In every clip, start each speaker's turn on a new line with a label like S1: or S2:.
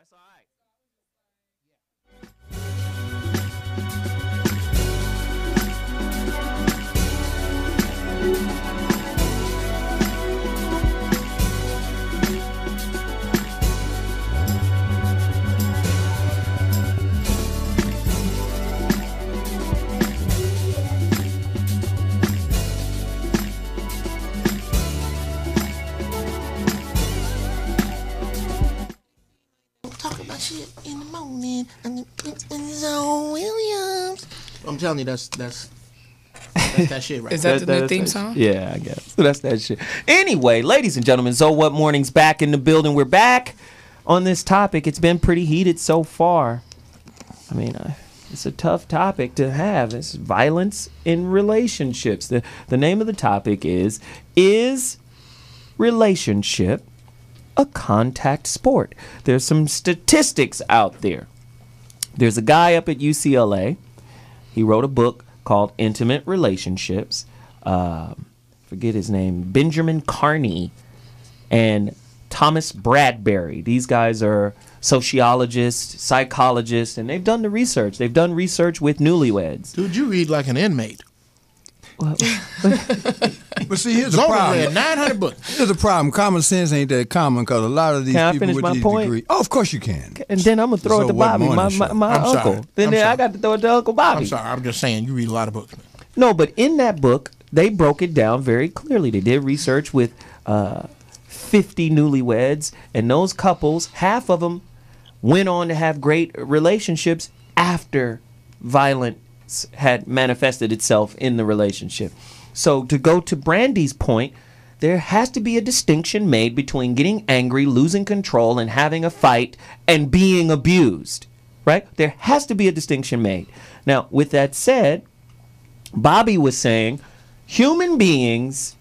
S1: That's all right.
S2: Talk about shit in the morning. Zone Williams. I'm telling you, that's that shit right.
S3: Is that the new theme song?
S1: Yeah, I guess. So that's that shit. Anyway, ladies and gentlemen, So What Morning's back in the building. We're back on this topic. It's been pretty heated so far. I mean, it's a tough topic to have. It's violence in relationships. The name of the topic is relationship a contact sport? There's some statistics out there. There's a guy up at UCLA. He wrote a book called Intimate Relationships. Forget his name. Benjamin Carney and Thomas Bradbury. These guys are sociologists, psychologists, and they've done the research. They've done research with newlyweds.
S2: Dude, you read like an inmate.
S3: But see, here's the problem.
S2: Read 900 books.
S3: Here's the problem. Common sense ain't that common because a lot of these
S1: Can I
S3: people
S1: finish
S3: with
S1: my
S3: these
S1: point?
S3: degrees. Oh, of course you can.
S1: And then I'm going to throw it to Bobby, my
S2: I'm
S1: uncle.
S2: sorry.
S1: Then
S2: I'm
S1: I
S2: sorry.
S1: got to throw it to Uncle Bobby.
S2: I'm sorry. I'm just saying you read a lot of books. Man.
S1: No, but in that book, they broke it down very clearly. They did research with 50 newlyweds, and those couples, half of them went on to have great relationships after violence had manifested itself in the relationship. So to go to Brandi's point, there has to be a distinction made between getting angry, losing control, and having a fight and being abused, right? There has to be a distinction made. Now, with that said, Bobby was saying human beings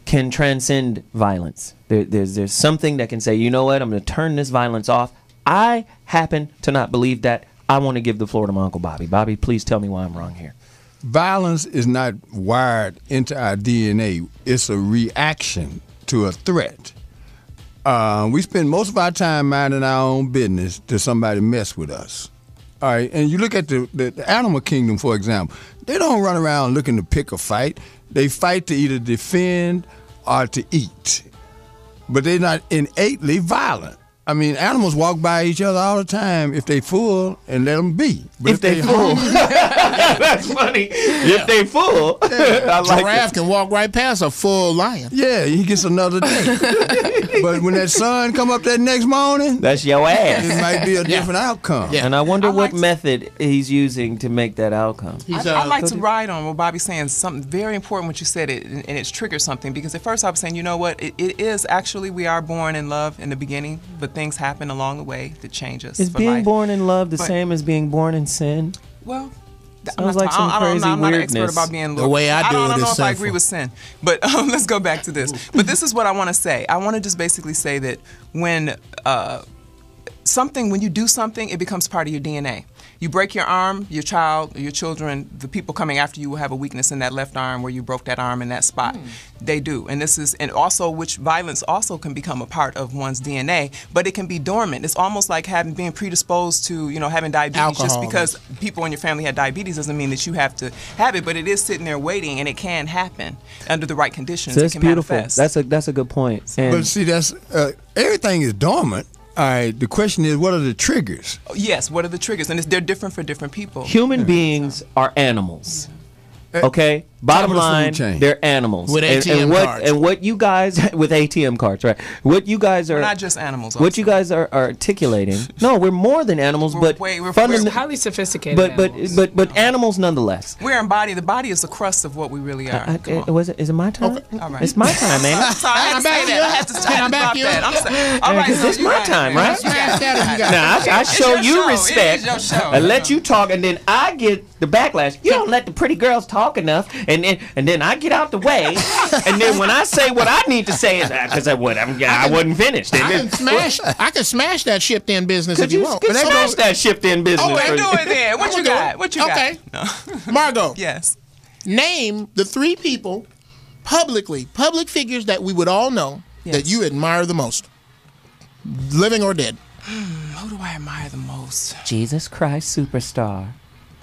S1: can transcend violence. There's something that can say, you know what, I'm going to turn this violence off. I happen to not believe that. I want to give the floor to my Uncle Bobby. Bobby, please tell me why I'm wrong here.
S3: Violence is not wired into our DNA. It's a reaction to a threat. We spend most of our time minding our own business till somebody mess with us. All right, and you look at the animal kingdom, for example. They don't run around looking to pick a fight. They fight to either defend or to eat. But they're not innately violent. I mean, animals walk by each other all the time if they full and let them be. But
S1: if they full. That's funny. Yeah. If they full.
S2: Yeah. Giraffe can walk right past a full lion.
S3: Yeah, he gets another day. But when that sun come up that next morning,
S1: that's your ass.
S3: It might be a different outcome.
S1: Yeah. And I wonder what method he's using to make that outcome.
S4: I like to ride on what Bobby's saying. Something very important when you said it, and it's triggered something. Because at first I was saying, you know what, it is actually, we are born in love in the beginning, but things happen along the way that change us.
S1: Is being born in love the same as being born in sin?
S4: Well,
S1: sounds like some crazy weirdness.
S4: I'm not an expert about being
S2: the way I do it.
S4: I don't know if
S2: sinful.
S4: I agree with sin, but let's go back to this. But this is what I want to say. I want to just basically say that when when you do something, it becomes part of your DNA. You break your arm, your child, your children, the people coming after you will have a weakness in that left arm where you broke that arm in that spot. They do. And also which violence also can become a part of one's DNA, but it can be dormant. It's almost like being predisposed to, having diabetes. Alcohol. Just because people in your family had diabetes doesn't mean that you have to have it, but it is sitting there waiting, and it can happen under the right conditions.
S1: So that's beautiful.
S4: Manifest.
S1: That's a good point.
S3: But see, that's everything is dormant. All right, the question is, what are the triggers?
S4: Yes, what are the triggers? And they're different for different people.
S1: Human beings are animals. Okay? Bottom line, they're animals.
S2: With ATM cards.
S1: And what you guys, with ATM cards, right? What you guys are...
S4: We're not just animals.
S1: What you guys are articulating. No, we're more than animals,
S4: we're
S1: highly
S4: sophisticated
S1: but animals nonetheless.
S4: We're embodied. The body is the crust of what we really are.
S1: Is it my time?
S4: Okay. All right.
S1: It's my time, man.
S2: I'm back here.
S4: I have to stop that.
S1: All right, it's my time, right? Now, I show you respect. I let you talk, and then I get the backlash. You don't let the pretty girls talk enough, and then I get out the way, and then when I say what I need to say is because I wasn't finished.
S2: I can smash that shipped in business if you want.
S1: Could smash that shipped in business.
S4: Oh, do it then. What you got?
S2: Okay. Margo.
S4: Yes.
S2: Name the 3 people, public figures that we would all know that you admire the most, living or dead.
S4: Who do do I admire the most?
S1: Jesus Christ Superstar.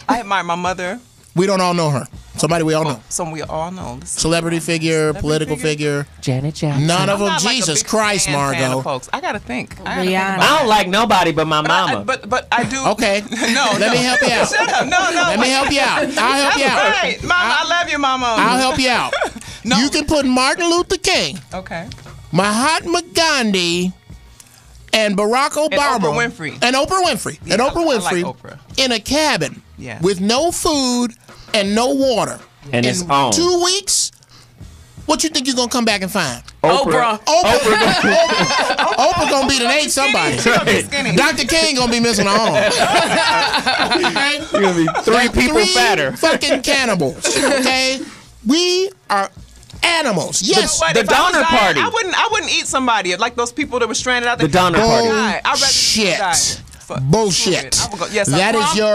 S4: I admire my mother.
S2: We don't all know her. Somebody we all know.
S4: Some we all know.
S2: Celebrity figure, political figure.
S1: Janet Jackson.
S2: None of them.
S4: I'm not like a
S2: Jesus
S4: big
S2: Christ,
S4: fan of
S2: Margo.
S4: folks. I gotta think.
S5: Rihanna.
S1: I don't like nobody but my mama.
S4: But I do.
S2: Okay.
S4: No.
S2: Let me help you out.
S4: Shut up. No.
S2: Let me help you out. I'll help you out.
S4: Right. Mama, I love you, Mama.
S2: I'll help you out.
S4: No.
S2: You can put Martin Luther King,
S4: Okay.
S2: Mahatma Gandhi, and Barack Obama.
S4: Oprah Winfrey.
S2: And Oprah Winfrey.
S4: Yeah,
S2: and Oprah
S4: I
S2: Winfrey
S4: like Oprah.
S2: in a cabin
S4: Yeah.
S2: with no food and no water.
S1: And
S2: in
S1: it's on.
S2: 2 weeks, what you think you're going to come back and find?
S4: Oprah.
S2: Oprah gonna be the name somebody.
S4: She gonna be skinny.
S2: Dr. King gonna be missing an arm. Okay?
S1: You're going to be three people fatter.
S2: Fucking cannibals. Okay? We are animals. Yes.
S4: But
S1: The
S4: if I was
S1: Donner
S4: dying,
S1: Party.
S4: I wouldn't eat somebody like those people that were stranded out there.
S1: The Donner Party.
S4: I'd rather
S2: Bullshit.
S4: die.
S2: Bullshit.
S4: I would go, yes,
S2: That
S4: I'm
S2: is
S4: from
S2: your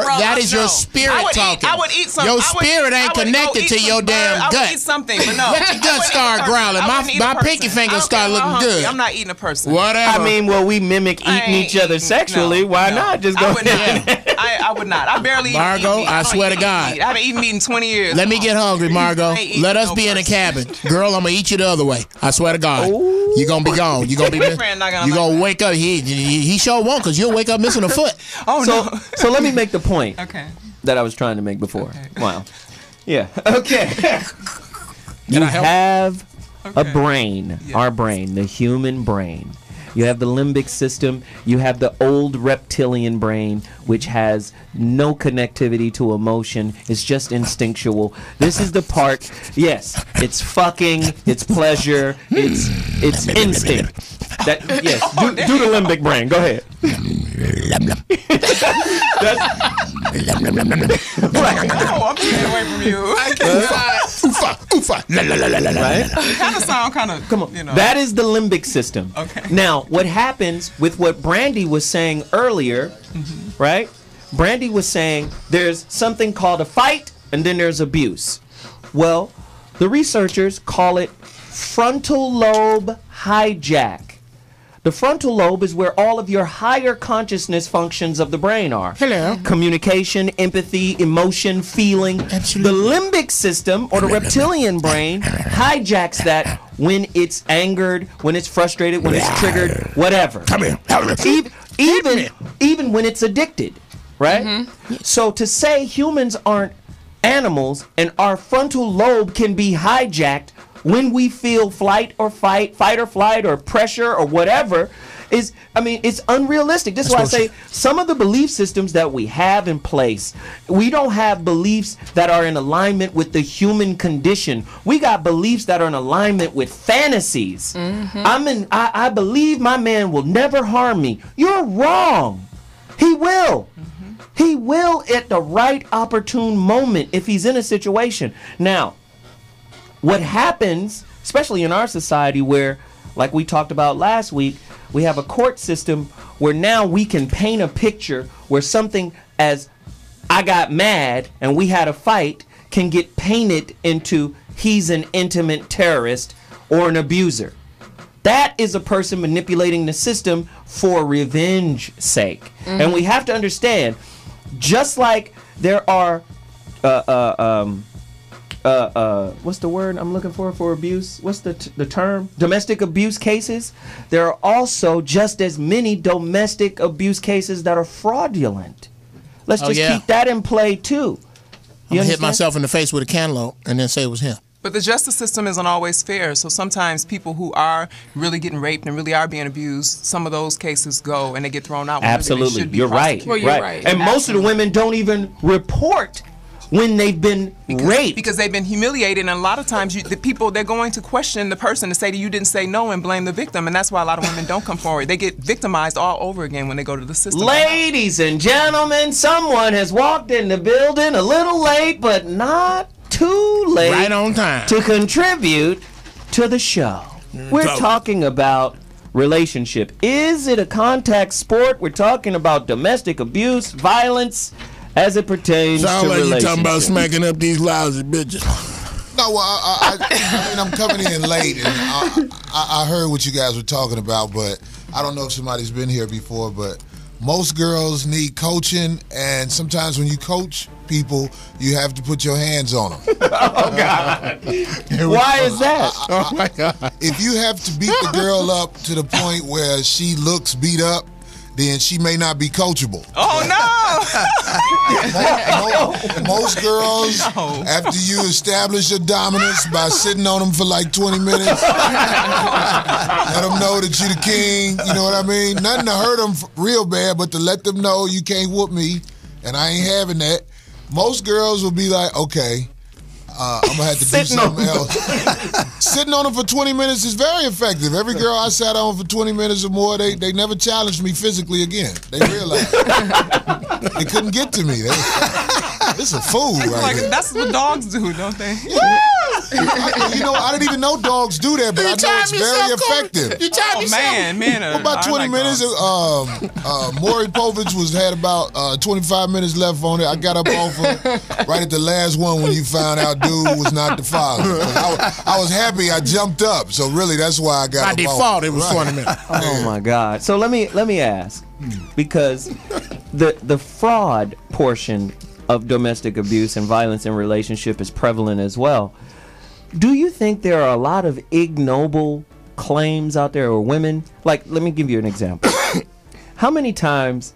S4: no.
S2: spirit
S4: I would
S2: talking.
S4: I would eat some.
S2: Your
S4: I would-
S2: spirit ain't
S4: I would
S2: connected
S4: go
S2: to
S4: eat
S2: your
S4: some
S2: damn
S4: bird. I
S2: gut.
S4: would eat something, but no.
S2: Let your gut start growling. My pinky finger start looking good.
S4: I'm not eating a person.
S2: Whatever.
S1: I mean, well, we mimic
S4: I
S1: eating
S4: ain't
S1: each other
S4: eating-
S1: sexually.
S4: no,
S1: Why
S4: no.
S1: not? Just go
S4: I would
S1: ahead.
S4: not. I would not. I barely eat
S2: Margo,
S4: meat.
S2: I
S4: don't
S2: swear to
S4: eat
S2: God.
S4: meat. I haven't eaten meat in 20 years.
S2: Let me get hungry, Margo.
S4: I ain't eating
S2: Let us
S4: no
S2: be in a
S4: person.
S2: cabin. Girl, I'm gonna eat you the other way. I swear to God. You're gonna be gone. You're gonna be
S4: My friend not gonna
S2: you
S4: like
S2: gonna
S4: that.
S2: wake up. He sure won't, because you'll wake up missing a foot.
S4: Oh
S1: So,
S4: no.
S1: so let me make the point
S4: Okay.
S1: that I was trying to make before.
S4: Okay.
S1: Wow. Yeah. Okay. You
S2: I help?
S1: have a
S4: Okay.
S1: brain,
S4: Yes.
S1: our brain, the human brain. You have the limbic system. You have the old reptilian brain, which has no connectivity to emotion. It's just instinctual. This is the part. Yes, it's fucking. It's pleasure. It's instinct. That yes. Do the limbic brain. Go ahead.
S4: No, I'm keeping away from you.
S2: Oofa, oofa, la la la la la.
S1: Right?
S4: Kind of sound kind of.
S1: Come on.
S4: You know.
S1: That is the limbic system.
S4: Okay.
S1: Now, what happens with what Brandi was saying earlier, right? Brandi was saying there's something called a fight and then there's abuse. Well, the researchers call it frontal lobe hijack. The frontal lobe is where all of your higher consciousness functions of the brain are.
S2: Hello.
S1: Communication, empathy, emotion, feeling.
S2: Absolutely.
S1: The limbic system or the reptilian brain hijacks that when it's angered, when it's frustrated, when it's triggered, whatever.
S2: Come here.
S1: Even when it's addicted, right? So to say humans aren't animals and our frontal lobe can be hijacked when we feel fight or flight or pressure or whatever is, I mean, it's unrealistic. This is why I say some of the belief systems that we have in place, we don't have beliefs that are in alignment with the human condition. We got beliefs that are in alignment with fantasies. I believe my man will never harm me. You're wrong. He will. He will at the right opportune moment if he's in a situation. Now, what happens, especially in our society where, like we talked about last week, we have a court system where now we can paint a picture where something as I got mad and we had a fight can get painted into he's an intimate terrorist or an abuser. That is a person manipulating the system for revenge sake. And we have to understand, just like there are what's the word I'm looking for abuse? What's the term? Domestic abuse cases. There are also just as many domestic abuse cases that are fraudulent. Let's just keep that in play too.
S2: I'm gonna hit myself in the face with a cantaloupe and then say it was him.
S4: But the justice system isn't always fair. So sometimes people who are really getting raped and really are being abused, some of those cases go and they get thrown out.
S1: Absolutely, you're right.
S5: Well, you're right.
S1: And most of the women don't even report when they've been raped
S4: because they've been humiliated, and a lot of times the people, they're going to question the person to say that you didn't say no and blame the victim, and that's why a lot of women don't come forward. They get victimized all over again when they go to the system.
S1: Ladies and gentlemen, someone has walked in the building a little late, but not too late.
S2: Right on time.
S1: To contribute to the show. We're talking about relationship. Is it a contact sport? We're talking about domestic abuse, violence, as it pertains
S2: Sound
S1: to
S2: like you
S1: relationships.
S2: talking about smacking up these lousy bitches.
S6: No, well, I mean, I'm coming in late, and I heard what you guys were talking about, but I don't know if somebody's been here before, but most girls need coaching, and sometimes when you coach people, you have to put your hands on them.
S1: Oh, God. Why is that?
S3: Oh, my God.
S6: If you have to beat the girl up to the point where she looks beat up, then she may not be coachable.
S4: Oh,
S6: no! Most girls, after you establish your dominance by sitting on them for like 20 minutes, let them know that you're the king, you know what I mean? Nothing to hurt them real bad, but to let them know you can't whoop me, and I ain't having that. Most girls will be like, okay, I'm going to have to do something else. Sitting on them for 20 minutes is very effective. Every girl I sat on for 20 minutes or more, they never challenged me physically again. They realized they couldn't get to me. This is a fool right here.
S4: That's what dogs do, don't they?
S6: Yeah. I didn't even know dogs do that, but I know it's very effective.
S2: You time yourself.
S4: Man.
S6: About 20 minutes. Maury Povich had about 25 minutes left on it. I got up off of right at the last one when you found out dude was not the father. I was happy I jumped up, so really that's why I got
S2: By
S6: up
S2: default,
S6: off.
S2: it was 20 minutes.
S1: Oh, my God. So let me ask, because the fraud portion of domestic abuse and violence in relationship is prevalent as well. Do you think there are a lot of ignoble claims out there, or women? Like, let me give you an example. How many times,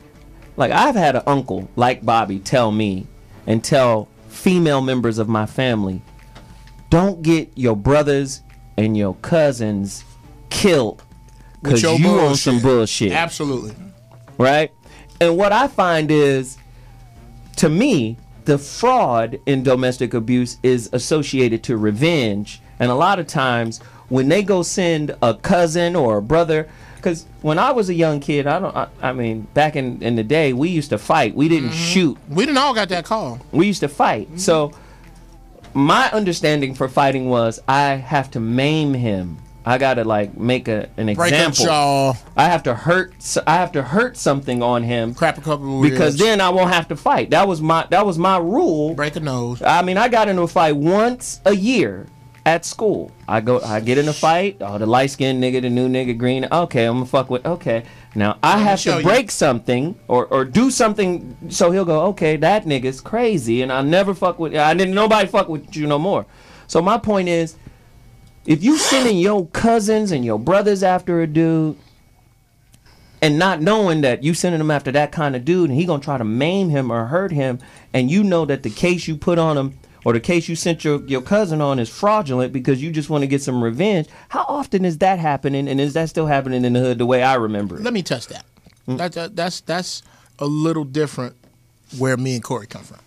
S1: like, I've had an uncle like Bobby tell me and tell female members of my family, don't get your brothers and your cousins killed because
S2: your
S1: you on
S2: bullshit.
S1: some bullshit.
S2: Absolutely.
S1: Right? And what I find is, to me, the fraud in domestic abuse is associated to revenge. And a lot of times when they go send a cousin or a brother, because when I was a young kid, I mean, back in the day, we used to fight. We didn't shoot.
S2: We didn't all got that call.
S1: We used to fight. So my understanding for fighting was I have to maim him. I gotta like make an example.
S2: Break a jaw.
S1: I have to hurt something on him.
S2: Crap a couple of ribs.
S1: Because then I won't have to fight. That was my rule.
S2: Break a nose.
S1: I mean, I got into a fight once a year at school. I get in a fight. Oh, the light skinned nigga, the new nigga, green. Okay, I'm gonna fuck with. Okay, now I have to break something or do something so he'll go. Okay, that nigga's crazy, and I'll never fuck with. Nobody fuck with you no more. So my point is, if you sending your cousins and your brothers after a dude and not knowing that you sending them after that kind of dude and he gonna try to maim him or hurt him, and you know that the case you put on him or the case you sent your cousin on is fraudulent because you just want to get some revenge, how often is that happening, and is that still happening in the hood the way I remember it?
S2: Let me touch that. That's a little different where me and Corey come from.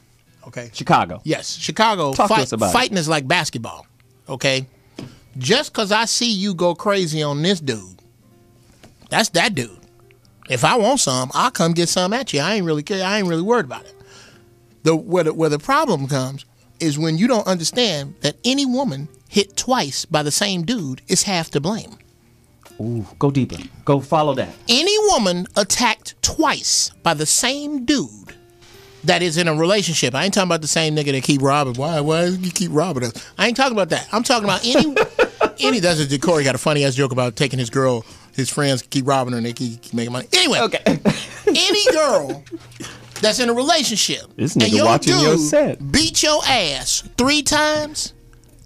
S2: Okay?
S1: Chicago.
S2: Yes. Chicago,
S1: Talk to us about
S2: fighting is like basketball. Okay? Just because I see you go crazy on this dude, that's that dude. If I want some, I'll come get some at you. I ain't really care. I ain't really worried about it. Where the problem comes is when you don't understand that any woman hit twice by the same dude is half to blame.
S1: Ooh, go deeper. Go follow that.
S2: Any woman attacked twice by the same dude that is in a relationship. I ain't talking about the same nigga that keep robbing. Why you keep robbing us? I ain't talking about that. I'm talking about any. That's a Corey got a funny ass joke about taking his girl. His friends keep robbing her and they keep making money. Anyway,
S1: Okay.
S2: Any girl that's in a relationship
S1: This
S2: and
S1: nigga
S2: your
S1: watching
S2: dude
S1: your set.
S2: beat your ass 3 times,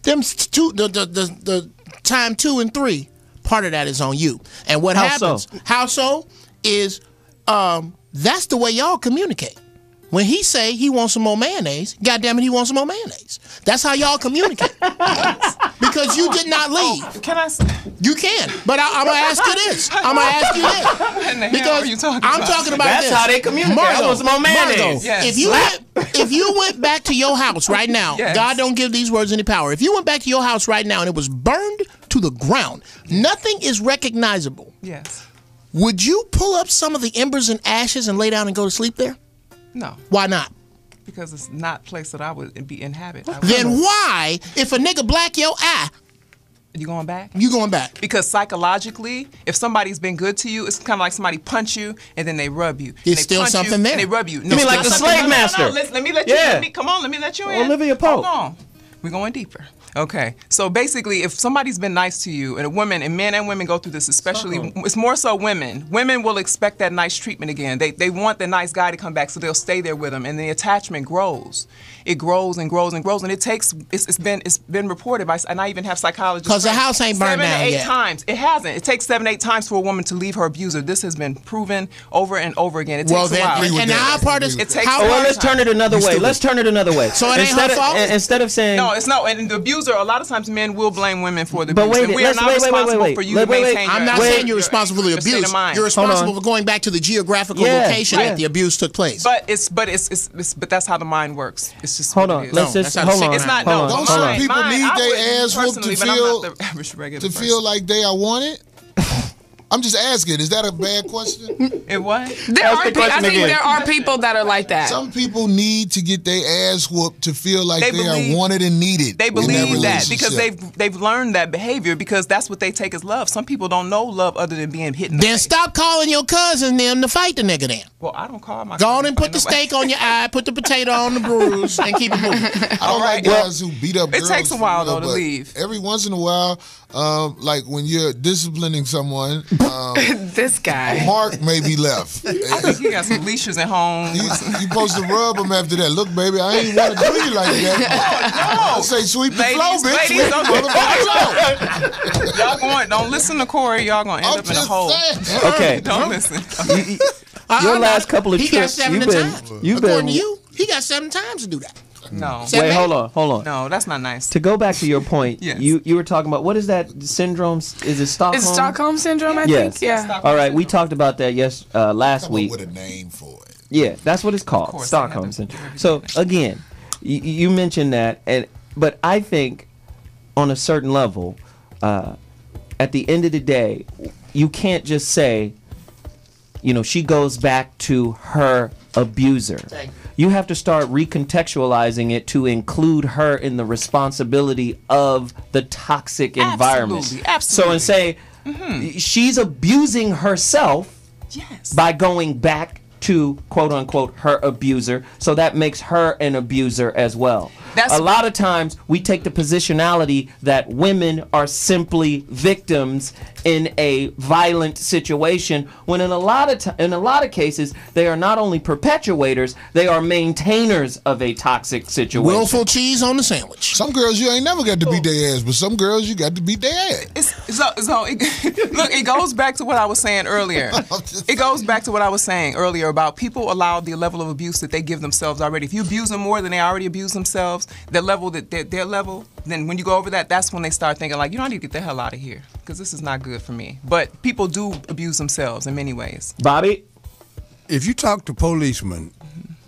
S2: the time 2 and 3, part of that is on you. And what happens? How so? Is that's the way y'all communicate. When he say he wants some more mayonnaise, goddamn it, he wants some more mayonnaise. That's how y'all communicate. Because you did not leave.
S4: Can I say?
S2: You can, but I'm gonna ask you this. Because I'm talking about
S1: That's
S2: this.
S1: how they communicate. I want some more mayonnaise.
S4: Yes.
S2: If you went back to your house right now,
S4: Yes.
S2: God don't give these words any power. If you went back to your house right now and it was burned to the ground, nothing is recognizable.
S4: Yes.
S2: Would you pull up some of the embers and ashes and lay down and go to sleep there?
S4: No.
S2: Why not?
S4: Because it's not a place that I would be inhabit.
S2: Then why, if a nigga black your eye,
S4: You going back?
S2: you going back?
S4: Because psychologically, if somebody's been good to you, it's kind of like somebody punch you and then they rub you. And
S2: There's
S4: they
S2: still
S4: punch
S2: something
S4: you,
S2: there.
S4: And they rub you.
S1: You mean like the slave master?
S4: Let me let you
S1: Yeah.
S4: in. Come on, let me let you in.
S1: Olivia Pope.
S4: Hold on. We're going deeper. Okay, so basically, if somebody's been nice to you, and men and women go through this, especially, it's more so women. Women will expect that nice treatment again. They want the nice guy to come back, so they'll stay there with him, and the attachment grows. It grows and grows and grows, and it takes. It's been reported by, and I even have psychologists.
S2: Because the house ain't burned
S4: 7
S2: down
S4: to 8
S2: yet.
S4: times. It hasn't. It takes 7 to 8 times for a woman to leave her abuser. This has been proven over and over again. It takes a while.
S2: And the hard part is,
S4: It takes
S2: how
S4: a
S1: Well,
S4: while.
S1: let's turn it another way. Let's turn it another way.
S2: So it ain't her fault?
S1: Instead of saying
S4: No, it's not. And the abuser, a lot of times men will blame women for the
S1: But
S4: abuse.
S1: wait,
S4: And we are
S1: let's-
S4: not
S1: wait,
S4: responsible for you to maintain
S2: I'm not
S4: your-
S2: saying you're responsible for the
S4: your state
S2: abuse.
S4: of mind.
S2: You're responsible
S1: on.
S2: for going back to the geographical
S1: Yeah,
S2: location
S1: right.
S2: that the abuse took place.
S4: But that's how the mind works. It's just
S1: Hold
S4: what
S1: on.
S4: it is.
S1: Let's
S2: No,
S1: just
S2: that's how
S1: hold
S2: the
S1: on.
S4: It's not.
S1: hold
S4: No,
S1: on,
S6: Don't
S1: hold
S6: some
S1: on.
S6: people
S4: mine,
S6: need
S4: I
S6: their
S4: wouldn't
S6: ass whooped
S4: personally,
S6: to
S4: but I'm
S6: feel
S4: not the average regular
S6: to
S4: person.
S6: feel like they are wanted? I'm just asking. Is that a bad question?
S4: It what?
S5: I think there are people that are like that.
S6: Some people need to get their ass whooped to feel like
S4: They
S6: they
S4: believe-
S6: are wanted and needed.
S4: They
S6: in
S4: believe that
S6: relationship.
S4: because they've learned that behavior because that's what they take as love. Some people don't know love other than being hit in the
S2: Then
S4: face.
S2: stop calling your cousin them to fight the nigga then.
S4: Well, I don't call my.
S2: Go on
S4: cousin
S2: and put the
S4: nobody.
S2: steak on your eye, put the potato on the bruise, and keep it moving.
S6: I don't like guys who beat up
S4: It
S6: girls.
S4: takes a while,
S6: you know,
S4: though, to
S6: but
S4: leave.
S6: Every once in a while, like when you're disciplining someone,
S5: This guy.
S6: Mark may be left.
S4: I think you got some leashes at home.
S6: You supposed to rub him after that. Look, baby, I ain't want to do you like that. I say sweep the flow, bitch.
S4: Ladies,
S6: Sweep the
S4: don't-
S6: motherfucking flow.
S4: Y'all going? Don't listen to Corey. Y'all gonna end
S6: I'm
S4: up in a
S6: just
S4: hole.
S6: saying.
S1: Okay.
S4: Don't listen.
S1: Your last couple of
S2: he got
S1: trips,
S2: 7
S1: you've been,
S2: times.
S1: you've
S2: According
S1: been.
S2: to you, he got 7 times to do that.
S4: No.
S1: Wait, hold on.
S4: No, that's not nice.
S1: To go back to your point,
S4: Yes.
S1: you were talking about what is that syndrome? Is it Stockholm?
S5: Is it Stockholm syndrome, I
S1: Yes.
S5: think? Yeah.
S1: All right, we talked about that last
S6: Come up
S1: week.
S6: with a name for it.
S1: Yeah, that's what it's called,
S4: course,
S1: Stockholm
S4: I had to
S1: syndrome.
S4: give
S1: So
S4: everything.
S1: again, you mentioned that, but I think on a certain level, at the end of the day, you can't just say, she goes back to her abuser. You have to start recontextualizing it to include her in the responsibility of the toxic environment.
S4: Absolutely.
S1: So and say she's abusing herself
S4: Yes.
S1: by going back to quote unquote her abuser, so that makes her an abuser as well.
S4: That's-
S1: a lot of times we take the positionality that women are simply victims in a violent situation, when in a lot of cases they are not only perpetuators, they are maintainers of a toxic situation.
S2: Willful cheese on the sandwich.
S6: Some girls you ain't never got to beat their ass, but some girls you got to beat their ass.
S4: Look, it goes back to what I was saying earlier. It goes back to what I was saying earlier about people allow the level of abuse that they give themselves already. If you abuse them more than they already abuse themselves, their level, then when you go over that, that's when they start thinking like, I need to get the hell out of here because this is not good for me. But people do abuse themselves in many ways.
S1: Bobby?
S3: If you talk to policemen,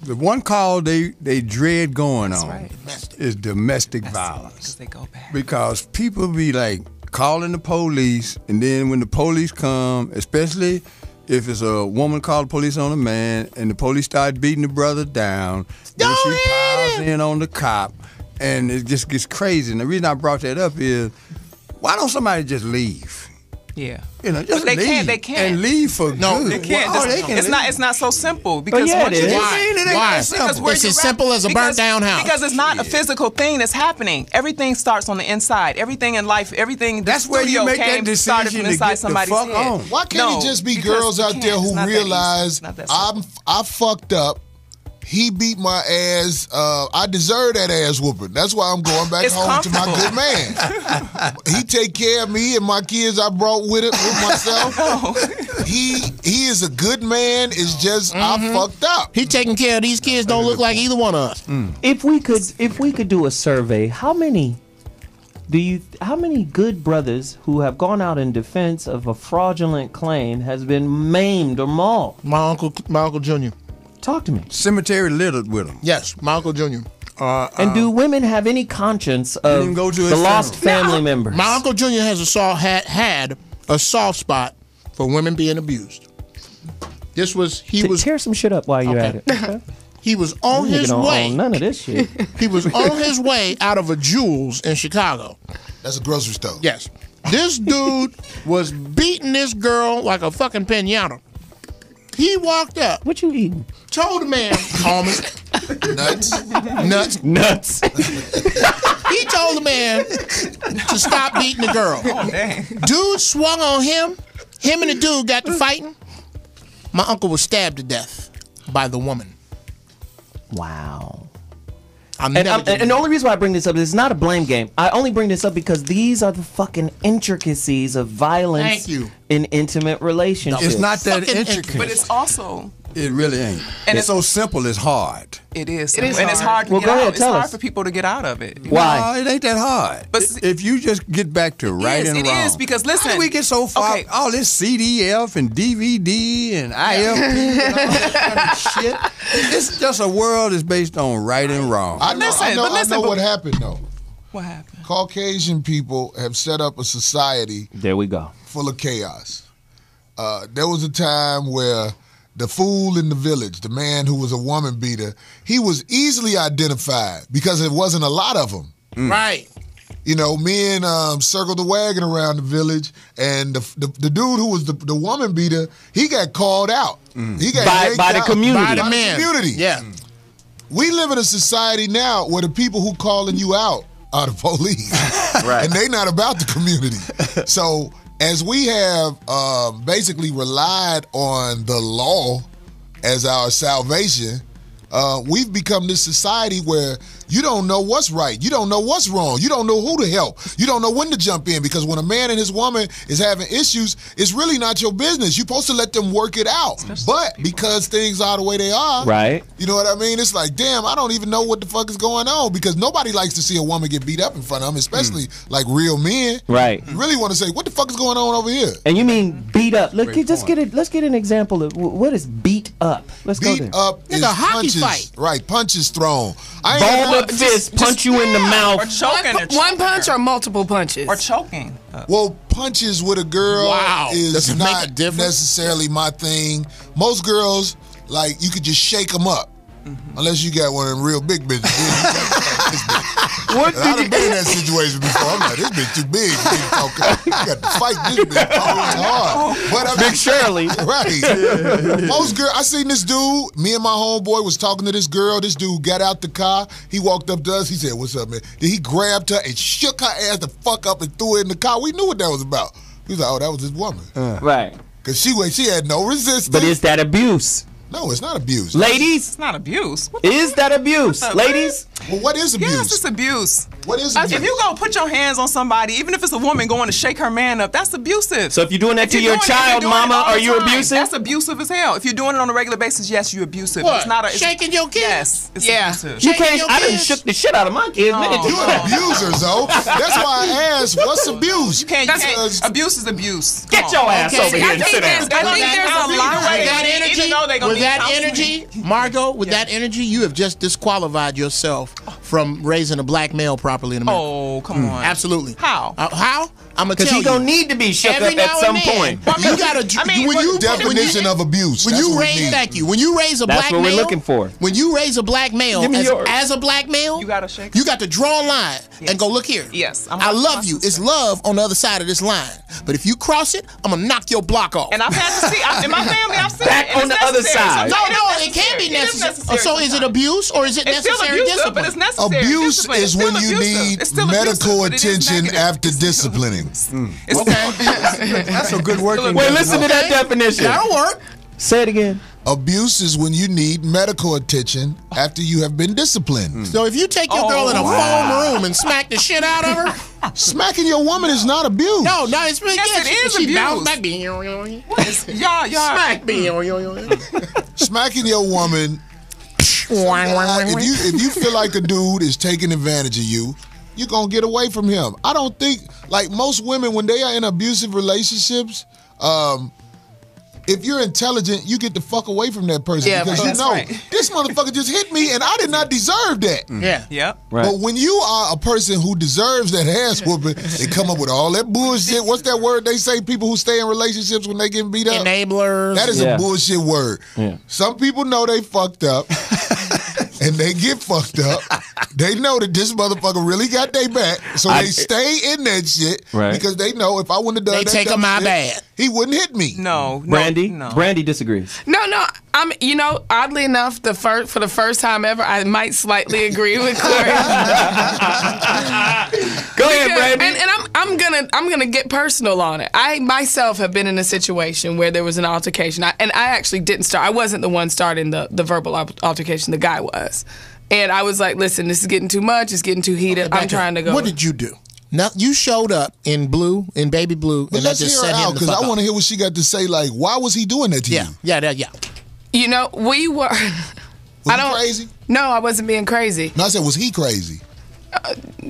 S3: the one call they dread going on
S4: right.
S3: is domestic
S4: Because
S3: violence.
S4: they go back.
S3: Because people be like calling the police, and then when the police come, especially if it's a woman called the police on a man, and the police start beating the brother down, then she piles in on the cop, and it just gets crazy. And the reason I brought that up is, why don't somebody just leave?
S4: Yeah.
S3: Just
S4: But they
S3: leave.
S4: can't, they can't.
S3: And leave for good.
S4: They can't.
S3: Well, they can
S4: it's
S3: leave.
S4: not so simple because
S1: yeah,
S4: once
S1: it
S4: you
S1: is.
S4: get-
S2: Why?
S3: It ain't
S2: Why?
S3: that simple.
S4: Because where
S2: It's
S4: you
S2: as
S4: wrap-
S2: simple as a burnt down house.
S4: Because it's not a physical thing that's happening. Everything starts on the inside. Everything in life, everything.
S3: That's
S4: the
S3: where you
S4: studio
S3: make that
S4: came, started
S3: decision
S4: from
S3: to
S4: inside
S3: get the
S4: somebody's
S3: fuck
S4: head.
S3: on.
S6: Why can't
S4: No,
S6: it just be
S4: because
S6: girls
S4: you
S6: out
S4: can't.
S6: there
S4: It's
S6: who
S4: not that easy.
S6: realize
S4: It's not that simple.
S6: I fucked up? He beat my ass. I deserve that ass whooping. That's why I'm going back
S4: It's
S6: home to my
S4: comfortable.
S6: good man. He take care of me and my kids I brought with myself. He is a good man. It's just I fucked up.
S2: He taking care of these kids. Don't look like either one of us.
S1: If we could do a survey, how many good brothers who have gone out in defense of a fraudulent claim has been maimed or mauled?
S2: My uncle Jr.
S1: Talk to me.
S3: Cemetery littered with them.
S2: Yes, my uncle Jr.
S1: And do women have any conscience of
S3: didn't go to his
S1: the lost
S3: funeral.
S1: family members?
S2: My uncle Jr. had a soft spot for women being abused.
S1: Tear some shit up while you're at it. Okay?
S2: He was on
S1: Nigga
S2: his
S1: don't
S2: way.
S1: own none of this shit.
S2: He was on his way out of a Jewel's in Chicago.
S6: That's a grocery store.
S2: Yes. This dude was beating this girl like a fucking pinata. He walked up,
S1: What you eating?
S2: told the man, calm
S1: Nuts.
S2: He told the man to stop beating the girl.
S4: Oh, dang.
S2: Dude swung on him. Him and the dude got to fighting. My uncle was stabbed to death by the woman.
S1: Wow.
S2: And
S1: the only reason why I bring this up is it's not a blame game. I only bring this up because these are the fucking intricacies of violence in intimate relationships.
S3: It's not that intricate.
S4: But it's also...
S3: It really ain't.
S4: And
S3: it's so simple, it's hard.
S4: It is.
S5: It is
S4: and it's hard to
S1: Well,
S4: get
S1: go
S4: out.
S1: ahead,
S4: It's
S1: tell
S4: hard
S1: us.
S4: for people to get out of it.
S1: Why?
S3: No, it ain't that hard.
S4: But
S3: If you just get back to right and
S4: it
S3: wrong.
S4: is, because listen.
S3: How do we get so far?
S4: Okay.
S3: All this CDF and DVD and IFP and all that kind of shit. It's just a world that's based on right and wrong.
S6: I know what happened though.
S4: What happened?
S6: Caucasian people have set up a society
S1: There we go.
S6: full of chaos. There was a time where the fool in the village, the man who was a woman beater, he was easily identified because there wasn't a lot of them.
S2: Right.
S6: You know, men circled the wagon around the village, and the dude who was the woman beater, he got called out. He got
S1: By the
S6: out.
S1: community.
S6: By the community.
S2: Yeah.
S6: We live in a society now where the people who calling you out are the police.
S1: Right.
S6: And they not about the community. So as we have basically relied on the law as our salvation, we've become this society where you don't know what's right. You don't know what's wrong. You don't know who to help. You don't know when to jump in, because when a man and his woman is having issues, it's really not your business. You're supposed to let them work it out. But because things are the way they are,
S1: Right.
S6: you know what I mean? It's like, damn, I don't even know what the fuck is going on, because nobody likes to see a woman get beat up in front of them, especially like real men.
S1: Right.
S6: You really want to say, what the fuck is going on over here?
S1: And you mean beat up? Let's get an example of what is beat up. Let's go
S6: Beat
S1: there.
S6: up
S2: It's
S6: is
S2: a hockey
S6: punches.
S2: fight.
S6: Right, punches thrown. I ain't
S1: Balled
S6: never-
S1: up fist, punch you in the
S4: Or
S1: mouth.
S4: choking.
S5: One punch or multiple punches?
S4: Or choking.
S6: Well, punches with a girl
S2: Wow. Does
S6: is
S2: it make a
S6: not
S2: difference?
S6: necessarily my thing. Most girls, like, you could just shake them up. Unless you got one of them real big bitches.
S1: What
S6: And I've been in that situation before. I'm like, this bitch too big. You got to fight this bitch. It's hard. But I mean,
S1: Big Shirley.
S6: Right. Most girl, I seen this dude. Me and my homeboy was talking to this girl. This dude got out the car. He walked up to us. He said, "What's up, man?" Then he grabbed her and shook her ass the fuck up and threw her in the car. We knew what that was about. He was like, "Oh, that was his woman,"
S1: Right.
S6: because she had no resistance.
S1: But is that abuse?
S6: No, it's not abuse.
S1: Ladies,
S4: It's not abuse. What
S1: is that abuse?
S4: What?
S1: Ladies?
S6: Well, what is abuse?
S4: Yes, it's abuse.
S6: What is abuse?
S4: If you go put your hands on somebody, even if it's a woman going to shake her man up, that's abusive.
S1: So if you're doing that to
S4: If
S1: your
S4: you're doing it-
S1: child,
S4: if you're doing it
S1: mama,
S4: all
S1: are
S4: the
S1: you
S4: time,
S1: abusive?
S4: That's abusive as hell. If you're doing it on a regular basis, yes, you're abusive.
S2: What?
S4: It's not a
S2: Shaking your kid?
S4: Yes, it's
S5: Yeah.
S4: abusive.
S1: You
S2: Shaking
S1: can't.
S2: your
S1: I done
S2: kids?
S1: shook the shit out of my kids. Nigga.
S6: You an abuser, Zoe. That's why I asked, what's abuse?
S4: You can't.
S6: Because-
S4: Abuse is abuse.
S1: Get your ass over here
S5: I
S1: and
S5: think
S1: sit down.
S5: there's- I think there's a lot
S2: With
S5: of
S2: that energy,
S4: even though they gonna
S2: with
S4: need
S2: that
S4: counseling.
S2: energy, Margo, with that energy, you have just disqualified yourself from raising a black male properly in America.
S4: Oh, come on.
S2: Absolutely.
S4: How?
S2: How? I'm gonna
S1: Because
S2: tell
S1: he
S2: you.
S1: gonna need to be shook
S2: Every
S1: up
S2: now
S1: at some
S2: and then.
S1: point.
S2: You gotta.
S4: I mean,
S2: when
S4: what
S2: you
S6: definition of abuse.
S2: When
S6: That's
S2: you
S6: what we
S2: raise,
S6: need.
S2: thank you. When you raise a
S1: That's
S2: black
S1: what we're
S2: male,
S1: looking for.
S2: When you raise a black male,
S1: Give me yours.
S2: as a black male,
S4: You gotta shake.
S2: You got to draw a line and go, look here.
S4: Yes, I'm
S2: I
S4: watching
S2: love
S4: my
S2: you.
S4: sister.
S2: It's love on the other side of this line. But if you cross it, I'm gonna knock your block off.
S4: And I've had to see in my family. I've seen
S1: Back
S4: it. and
S1: on
S4: it's
S1: the other
S4: necessary.
S1: side.
S2: no,
S4: Sometimes
S2: it can be
S4: It is
S2: necessary. So is it
S4: sometimes.
S2: abuse or is it
S4: It's still
S2: necessary
S4: abusive,
S2: discipline?
S4: but it's necessary.
S6: Abuse
S4: discipline.
S6: is
S4: It's still
S6: when you
S4: abusive.
S6: need
S4: It's still abusive,
S6: medical
S4: but it is
S6: attention
S4: negative.
S6: after disciplining.
S4: It's still
S3: That's a good working.
S1: Wait, listen to that
S2: Okay.
S1: definition.
S2: That'll work.
S1: Say it again.
S6: Abuse is when you need medical attention after you have been disciplined.
S2: So if you take your girl in a foam room and smack the shit out of her,
S6: Smacking your woman is not abuse.
S2: no, it's
S4: Yes, it is
S2: she
S4: abuse.
S2: bounced back.
S4: y'all.
S2: Smack me.
S6: Smacking your woman. If you feel like a dude is taking advantage of you, you're gonna get away from him. I don't think, like most women, when they are in abusive relationships, if you're intelligent, you get the fuck away from that person,
S2: Yeah,
S6: because you
S4: that's
S6: know
S4: right.
S6: this motherfucker just hit me and I did not deserve that.
S2: Yeah.
S4: Yep.
S1: Right.
S6: But when you are a person who deserves that ass whooping, they come up with all that bullshit. What's that word they say? People who stay in relationships when they get beat up.
S2: Enablers.
S6: That is
S1: Yeah.
S6: a bullshit word.
S1: Yeah.
S6: Some people know they fucked up, and they get fucked up. They know that this motherfucker really got their back, so they stay in that shit
S1: Right.
S6: because they know if I wouldn't have done
S2: They
S6: that
S2: take
S6: dumb
S2: my
S6: shit,
S2: bad.
S6: he wouldn't hit me.
S4: No.
S1: Brandi?
S4: No.
S1: Brandi disagrees.
S5: No, I'm, you know, oddly enough, for the first time ever, I might slightly agree with Corey.
S1: Go ahead, Brandi.
S5: And I'm gonna get personal on it. I myself have been in a situation where there was an altercation, and I actually didn't start. I wasn't the one starting the verbal altercation. The guy was, and I was like, "Listen, this is getting too much. It's getting too heated. I'm trying to go."
S2: What did you do? Now you showed up in baby blue,
S6: But
S2: and
S6: let's
S2: I just
S6: hear her
S2: set him
S6: out
S2: the
S6: because
S2: fuck
S6: I want
S2: up.
S6: to hear what she got to say. Like, why was he doing that to you?
S2: Yeah.
S5: You know, we were.
S6: Was he crazy?
S5: No, I wasn't being crazy.
S6: No, I said, was he crazy?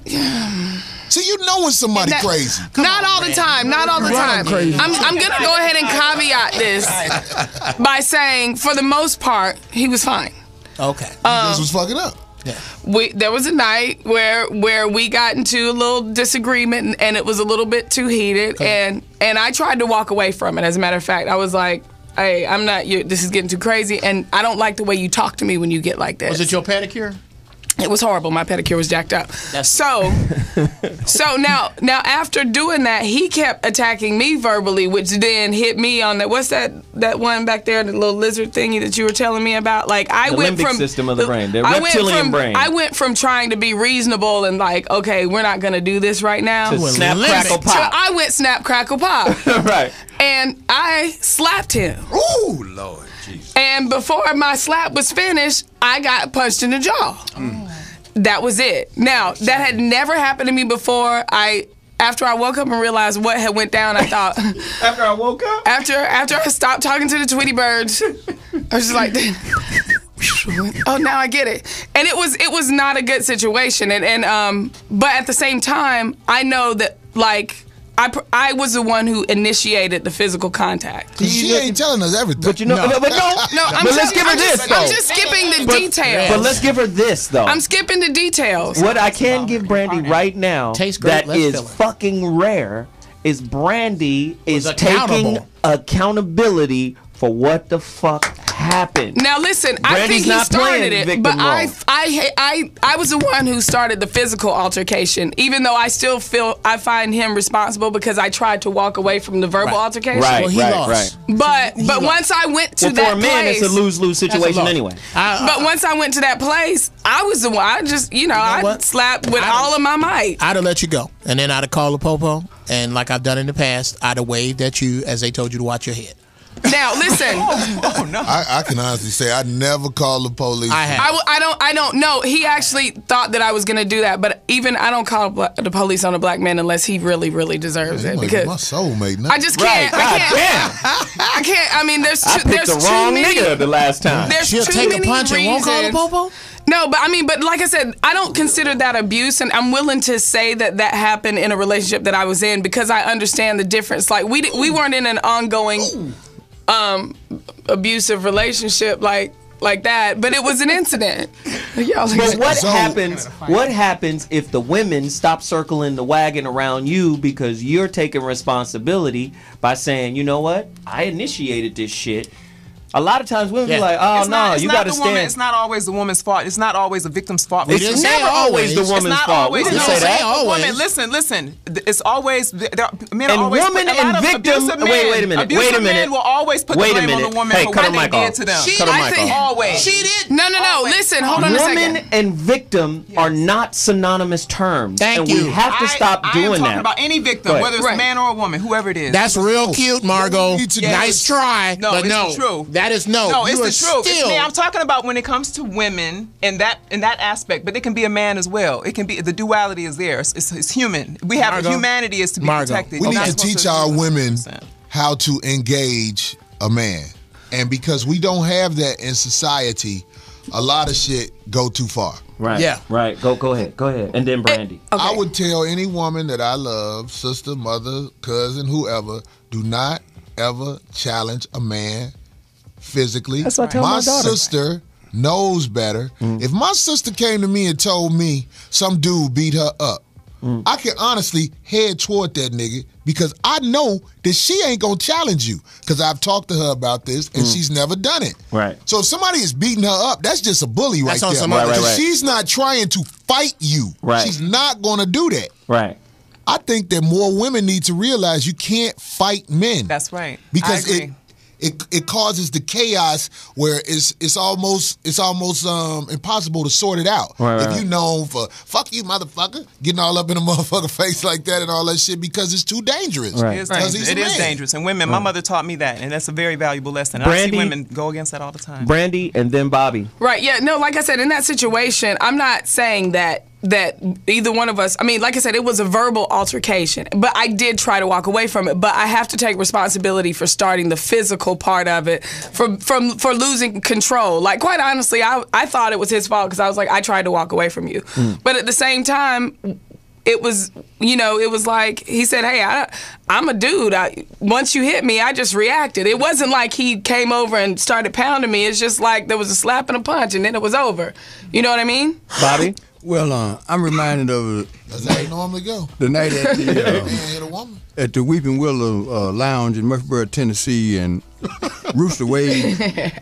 S6: See, you know when somebody crazy.
S5: Not all the time. Not all the time. I'm going to go ahead and caveat this by saying, for the most part, he was fine.
S2: Okay.
S6: This was fucking up.
S2: Yeah.
S5: There was a night where we got into a little disagreement and it was a little bit too heated, and I tried to walk away from it. As a matter of fact, I was like, "Hey, I'm not. This is getting too crazy, and I don't like the way you talk to me when you get like this."
S2: Was it your pedicure?
S5: It was horrible. My pedicure was jacked up. So now after doing that, he kept attacking me verbally, which then hit me on that. What's that one back there, the little lizard thingy that you were telling me about? Like the
S1: limbic system of the brain, the reptilian brain.
S5: I went from trying to be reasonable and like, okay, we're not gonna do this right now.
S1: To snap, crackle, pop.
S5: I went snap, crackle, pop.
S1: Right.
S5: And I slapped him.
S6: Ooh, Lord Jesus.
S5: And before my slap was finished, I got punched in the jaw. That was it. Now, that had never happened to me before. After I woke up and realized what had went down, I thought.
S1: After I woke up?
S5: After I stopped talking to the Tweety birds, I was just like, oh, now I get it. And it was not a good situation. But at the same time, I know that, like, I was the one who initiated the physical contact.
S6: She ain't telling us everything.
S1: But you know,
S5: No,
S1: let's give her this, though.
S5: I'm just skipping the details.
S1: But let's give her this, though.
S5: I'm skipping the details.
S1: What I can give Brandi right now
S2: Tastes great,
S1: that
S2: let's
S1: is
S2: fill it.
S1: fucking rare is Brandi is
S2: accountable.
S1: taking accountability for what the fuck happened.
S5: Now listen, I
S1: Brandi's
S5: think he
S1: not
S5: started
S1: playing
S5: it,
S1: victim
S5: but
S1: role.
S5: I was the one who started the physical altercation. Even though I still feel I find him responsible because I tried to walk away from the verbal altercation.
S1: Right,
S2: Well, he lost.
S1: right.
S5: But once I went to
S1: Well,
S5: that
S1: for a man,
S5: place,
S1: it's a lose-lose situation
S2: loss.
S1: anyway.
S5: but once I went to that place, I was the one. I just, I
S2: what?
S5: slapped with all of my might.
S2: I'd have let you go, and then I'd have called the popo, and like I've done in the past, I'd have waved at you as they told you to watch your head.
S5: Now listen,
S6: I can honestly say I never called the police.
S2: I have.
S5: I don't know. He actually thought that I was going to do that, but even I don't call the police on a black man unless he really, really deserves it.
S6: He
S5: Because
S6: my soulmate now.
S5: I just can't.
S1: Right.
S5: I can't. I mean, there's
S1: I picked the wrong nigga the last time.
S5: There's
S2: She'll
S5: too
S2: take a
S5: many
S2: punch and won't call the
S5: reasons.
S2: popo?
S5: No, but like I said, I don't consider that abuse, and I'm willing to say that happened in a relationship that I was in because I understand the difference. Like we weren't in an ongoing abusive relationship like that, but it was an incident. Y'all
S1: But what happens if the women stop circling the wagon around you because you're taking responsibility by saying, you know what, I initiated this shit. A lot of times women be like, oh you got to stand.
S4: It's not always the woman's fault. It's not always the victim's fault.
S2: We didn't
S1: It's
S2: say
S1: never always the
S2: always.
S1: woman's
S4: It's not
S1: fault.
S4: always.
S1: We didn't
S2: No,
S1: say that.
S2: say always.
S4: Women, listen. It's always men
S1: And
S4: are always
S1: woman
S4: put, a lot
S1: and
S4: of
S1: victim-
S4: abusive men,
S1: wait a minute,
S4: abusive
S1: wait a minute.
S4: men will always put
S1: Wait
S4: the
S1: a
S4: blame on
S1: minute.
S4: the woman
S1: Hey,
S4: for
S1: cut
S4: what
S1: her
S4: they
S1: mic
S4: did
S1: off.
S4: to them.
S1: Cut her mic off.
S4: Always.
S2: She did.
S5: No. Listen, hold on a
S1: Woman
S5: second.
S1: and victim are not synonymous terms.
S2: Thank
S1: and
S2: you.
S1: we have to stop
S4: I am
S1: doing
S4: talking
S1: that.
S4: about any
S1: Go
S4: victim,
S1: ahead.
S4: whether it's
S5: Right.
S4: a man or a woman, whoever it is.
S2: That's real cute, Margo.
S6: need to do
S2: Nice
S6: is-
S2: try,
S4: No,
S2: but
S4: it's
S2: no.
S4: the truth.
S2: That is no.
S4: No, it's
S2: You
S4: the
S2: are
S4: truth.
S2: Still,
S4: I'm talking about when it comes to women in that aspect, but it can be a man as well. It can be the duality is there. It's human. We have
S2: Margo.
S4: humanity is to be
S2: Margo.
S4: protected.
S6: We
S4: You're
S6: need
S4: not
S6: to
S4: supposed
S6: teach our women
S4: 100%.
S6: how to engage a man. And because we don't have that in society, a lot of shit go too far.
S1: Right.
S2: Yeah.
S1: Right. Go ahead. And then Brandi.
S6: I would tell any woman that I love, sister, mother, cousin, whoever, do not ever challenge a man physically.
S1: That's what I tell my daughter.
S6: Sister knows better. If my sister came to me and told me some dude beat her up, I can honestly head toward that nigga because I know that she ain't gonna challenge you because I've talked to her about this and she's never done it.
S1: Right.
S6: So if somebody is beating her up, that's just a bully
S2: That's
S6: right
S2: on
S6: there.
S2: some other
S6: Because
S1: shit.
S6: she's not trying to fight you.
S1: Right.
S6: She's not gonna do that.
S1: Right.
S6: I think that more women need to realize you can't fight men.
S4: That's right.
S6: Because
S4: I agree.
S6: it causes the chaos where it's almost impossible to sort it out. If you known for fuck you motherfucker, getting all up in a motherfucker face like that and all that shit because it's too dangerous.
S4: It is dangerous. It is dangerous. And women, my mother taught me that, and that's a very valuable lesson. And I see women go against that all the time.
S1: Brandi and then Bobby.
S5: Right, yeah, no, like I said, in that situation, I'm not saying that either one of us, I mean, like I said, it was a verbal altercation, but I did try to walk away from it. But I have to take responsibility for starting the physical part of it, for losing control. Like, quite honestly, I thought it was his fault because I was like, I tried to walk away from you. But at the same time, it was, it was like, he said, hey, I'm a dude. Once you hit me, I just reacted. It wasn't like he came over and started pounding me. It's just like there was a slap and a punch, and then it was over. You know what I mean?
S1: Bobby?
S3: Well, I'm reminded of
S6: that's how it normally go.
S3: The night at the
S6: man hit a woman.
S3: At the Weeping Willow Lounge in Murfreesboro, Tennessee, and Rooster Wade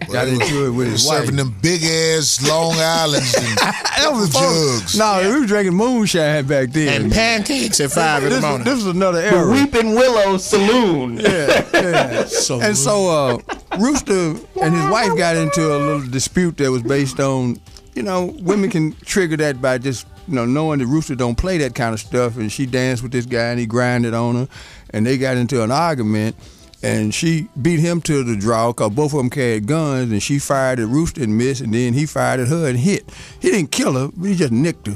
S3: got into it with his wife.
S6: Serving them big ass Long Islands and
S3: that was
S6: jugs.
S3: No, we were drinking moonshine back then.
S2: And pancakes at 5 in the morning.
S3: This was another era.
S1: The Weeping Willow Saloon.
S3: Yeah. So Rooster and his wife got into a little dispute that was based on, women can trigger that by just, knowing that Rooster don't play that kind of stuff, and she danced with this guy and he grinded on her, and they got into an argument, and she beat him to the draw because both of them carried guns, and she fired at Rooster and missed, and then he fired at her and hit. He didn't kill her, but he just nicked her,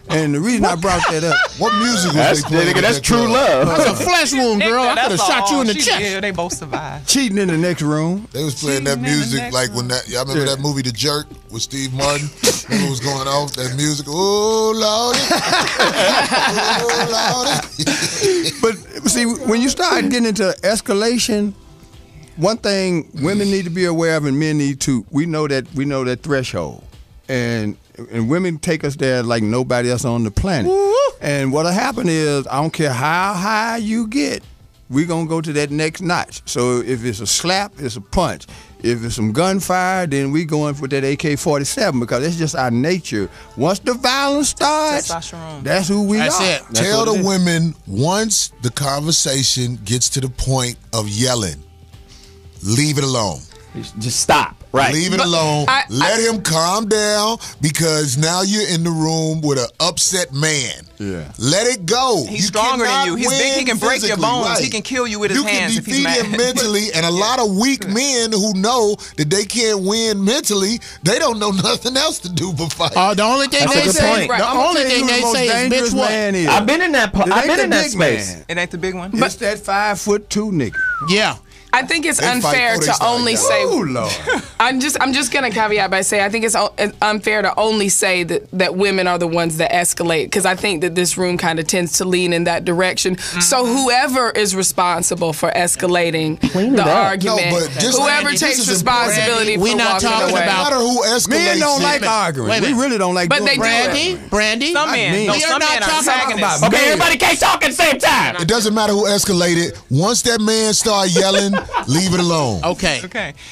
S3: And the reason I brought that up,
S6: what music was they playing?
S1: That's true love.
S2: That's a flesh wound, girl. I could have shot you in the chest.
S4: Yeah, they both survived.
S3: Cheating in the next room.
S6: They was playing that music like when y'all remember that movie The Jerk with Steve Martin? When it was going off, that music, oh Lordy. Oh Lordy.
S3: But see, when you start getting into escalation, one thing women need to be aware of and men need to, we know that threshold. And women take us there like nobody else on the planet. And what'll happen is, I don't care how high you get, we're going to go to that next notch. So if it's a slap, it's a punch. If it's some gunfire, then we going for that AK-47 because it's just our nature. Once the violence starts, that's who we are.
S2: That's it.
S6: Tell the women, once the conversation gets to the point of yelling, leave it alone.
S1: Just stop. Right.
S6: Leave it alone. Let him calm down because now you're in the room with an upset man.
S3: Yeah.
S6: Let it go.
S4: He's stronger than you. He's big. He can break your bones.
S6: Right.
S4: He can kill you with his hands if he's mad.
S6: You can defeat him mentally, and a lot of weak men who know that they can't win mentally, they don't know nothing else to do but fight.
S2: The only thing they say, the only thing they say is, bitch, what?
S1: I've been in that. I've been in that space.
S4: Man. It ain't the big one.
S3: It's that 5'2" nigga.
S2: Yeah.
S5: I think it's unfair to only say.
S3: Oh Lord!
S5: I'm just gonna caveat by saying I think it's unfair to only say that women are the ones that escalate because I think that this room kind of tends to lean in that direction. Mm-hmm. So whoever is responsible for escalating the argument, whoever takes responsibility for walking away.
S6: No matter who escalates.
S3: Men don't like arguing. We really don't like.
S5: But they do.
S2: Brandi.
S5: Some men.
S2: No, some men are talking about.
S1: Okay, everybody can't talk at the same time.
S6: It doesn't matter who escalated. Once that man start yelling, leave it alone.
S2: Okay.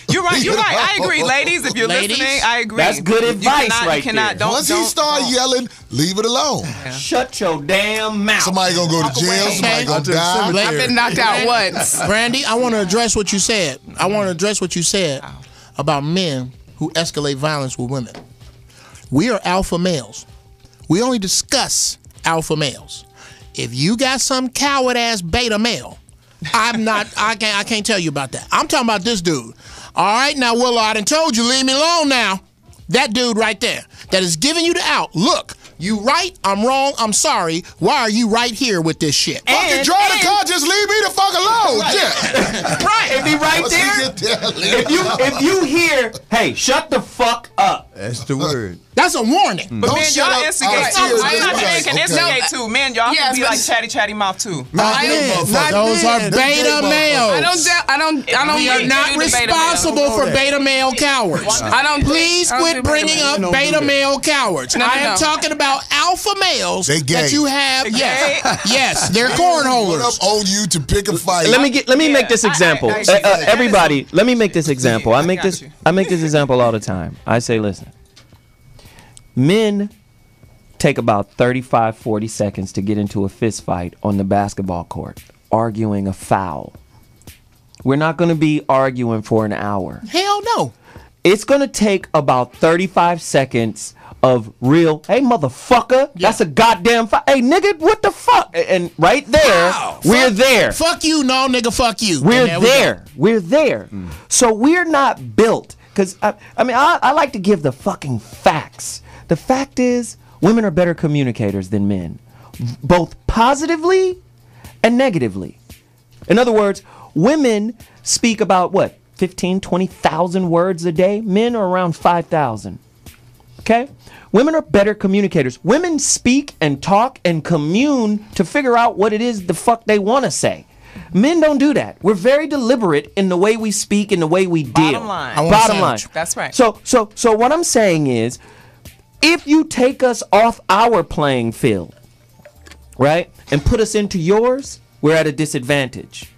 S4: You're right. I agree, ladies. If you're listening, I agree.
S1: That's good advice right there.
S6: Once he start yelling, leave it alone.
S1: Yeah. Shut your damn mouth.
S6: Somebody gonna go to jail. Somebody gonna die.
S5: I've been knocked out once.
S2: Brandi, I want to address what you said. About men who escalate violence with women. We are alpha males. We only discuss alpha males. If you got some coward ass beta male, I can't tell you about that. I'm talking about this dude. All right, now, Willow, I done told you, leave me alone now. That dude right there that is giving you the out. Look, you right, I'm wrong, I'm sorry. Why are you right here with this shit?
S6: Fucking drive the car, just leave me the fuck alone.
S1: Right. If he right there, if you hear, hey, shut the fuck up.
S3: That's the word.
S2: That's a warning.
S4: But man, y'all instigate too. I'm not saying can instigate too. Man, y'all can be like chatty mouth too.
S2: Those are beta males.
S4: We
S2: are not responsible for beta male cowards. Please quit bringing up beta male cowards. I am talking about alpha males that you have. Yes, they're cornholers.
S6: On you to pick a fight.
S1: Let me make this example. Everybody, let me make this example. I make this example all the time. I say, listen. Men take about 35, 40 seconds to get into a fist fight on the basketball court, arguing a foul. We're not going to be arguing for an hour.
S2: Hell no.
S1: It's going to take about 35 seconds of real, hey, motherfucker, that's a goddamn hey, nigga, what the fuck? And right there, we're there.
S2: Fuck you, no, nigga, fuck you.
S1: We're there. We're there. So we're not built, because, I like to give the fucking facts. The fact is, women are better communicators than men, both positively and negatively. In other words, women speak about, 15, 20,000 words a day? Men are around 5,000. Okay? Women are better communicators. Women speak and talk and commune to figure out what it is the fuck they want to say. Men don't do that. We're very deliberate in the way we speak and the way we deal.
S4: Bottom line. That's right.
S1: So what I'm saying is, if you take us off our playing field, right, and put us into yours, we're at a disadvantage.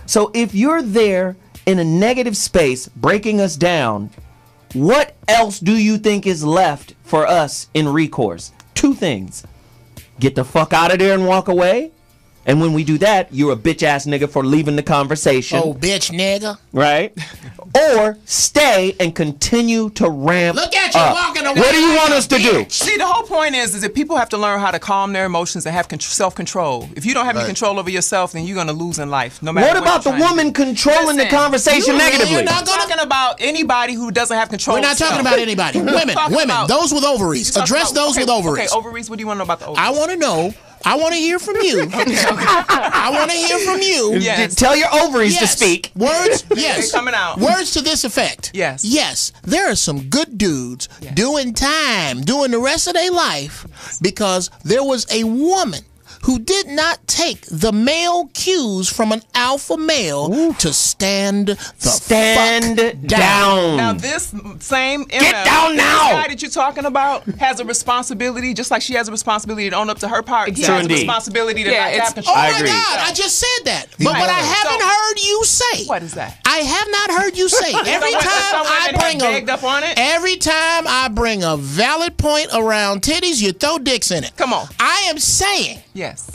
S1: So if you're there in a negative space, breaking us down, what else do you think is left for us in recourse? Two things. Get the fuck out of there and walk away. And when we do that, you're a bitch ass nigga for leaving the conversation.
S2: Oh, bitch nigga.
S1: Right? Or stay and continue to ramp
S2: Look at you
S1: up.
S2: walking away.
S1: What do you want us to do?
S4: See, the whole point is that people have to learn how to calm their emotions and have self-control. If you don't have any control over yourself, then you're going to lose in life. No matter
S1: What about the woman controlling the conversation negatively?
S4: We're not talking about anybody who doesn't have control.
S2: We're not talking about anybody. Women, those with ovaries. Address those with ovaries.
S4: Okay, ovaries. What do you want to know about the ovaries?
S2: I want to know. I want to hear from you. I want to hear from you.
S4: Yes.
S1: Tell your ovaries to speak.
S2: Words, yes.
S4: They're coming out.
S2: Words to this effect.
S4: Yes.
S2: Yes, there are some good dudes doing time, doing the rest of their life because there was a woman who did not take the male cues from an alpha male to stand fuck down.
S4: Now this same
S1: Get down now.
S4: guy that you're talking about has a responsibility, just like she has a responsibility to own up to her part. He has a responsibility to not have control.
S2: Oh
S1: I
S2: my
S1: agree.
S2: God, I just said that. But what I haven't heard you say.
S4: What is that?
S2: I have not heard you say. Every time I bring a valid point around titties, you throw dicks in it.
S4: Come on.
S2: I am saying
S4: Yes.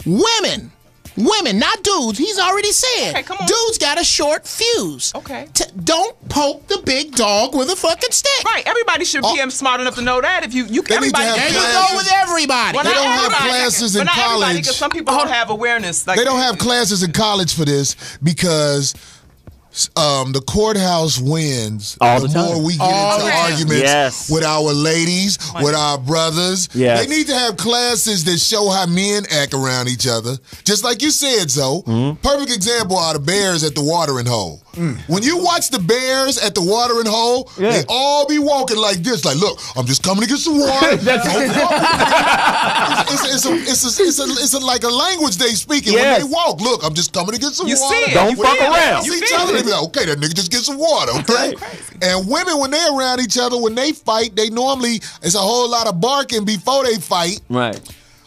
S2: women, not dudes. He's already said.
S4: Okay, come on.
S2: Dudes got a short fuse.
S4: Okay.
S2: Don't poke the big dog with a fucking stick.
S4: Right. Everybody should be smart enough to know that. If you
S6: They need to have
S2: There you
S6: classes.
S2: go with everybody.
S4: Well,
S6: They
S4: not
S6: don't have
S4: everybody.
S6: classes in
S4: But not everybody,
S6: college.
S4: because some people don't have awareness. Like
S6: They don't have classes in college for this because the courthouse wins
S1: All the
S6: more
S1: time.
S6: we get into arguments
S1: Yes.
S6: with our ladies, with our brothers.
S1: Yes.
S6: They need to have classes that show how men act around each other. Just like you said, Zoe. Perfect example are the bears at the watering hole. When you watch the bears at the watering hole, they all be walking like this. Like, look, I'm just coming to get some water. It's like a language they speaking when they walk. Look, I'm just coming to get some
S4: You
S6: water.
S4: see it.
S1: Don't fuck around.
S6: You telling them, okay, that nigga just get some water, okay? And women, when they're around each other, when they fight, they normally, it's a whole lot of barking before they fight.
S1: Right.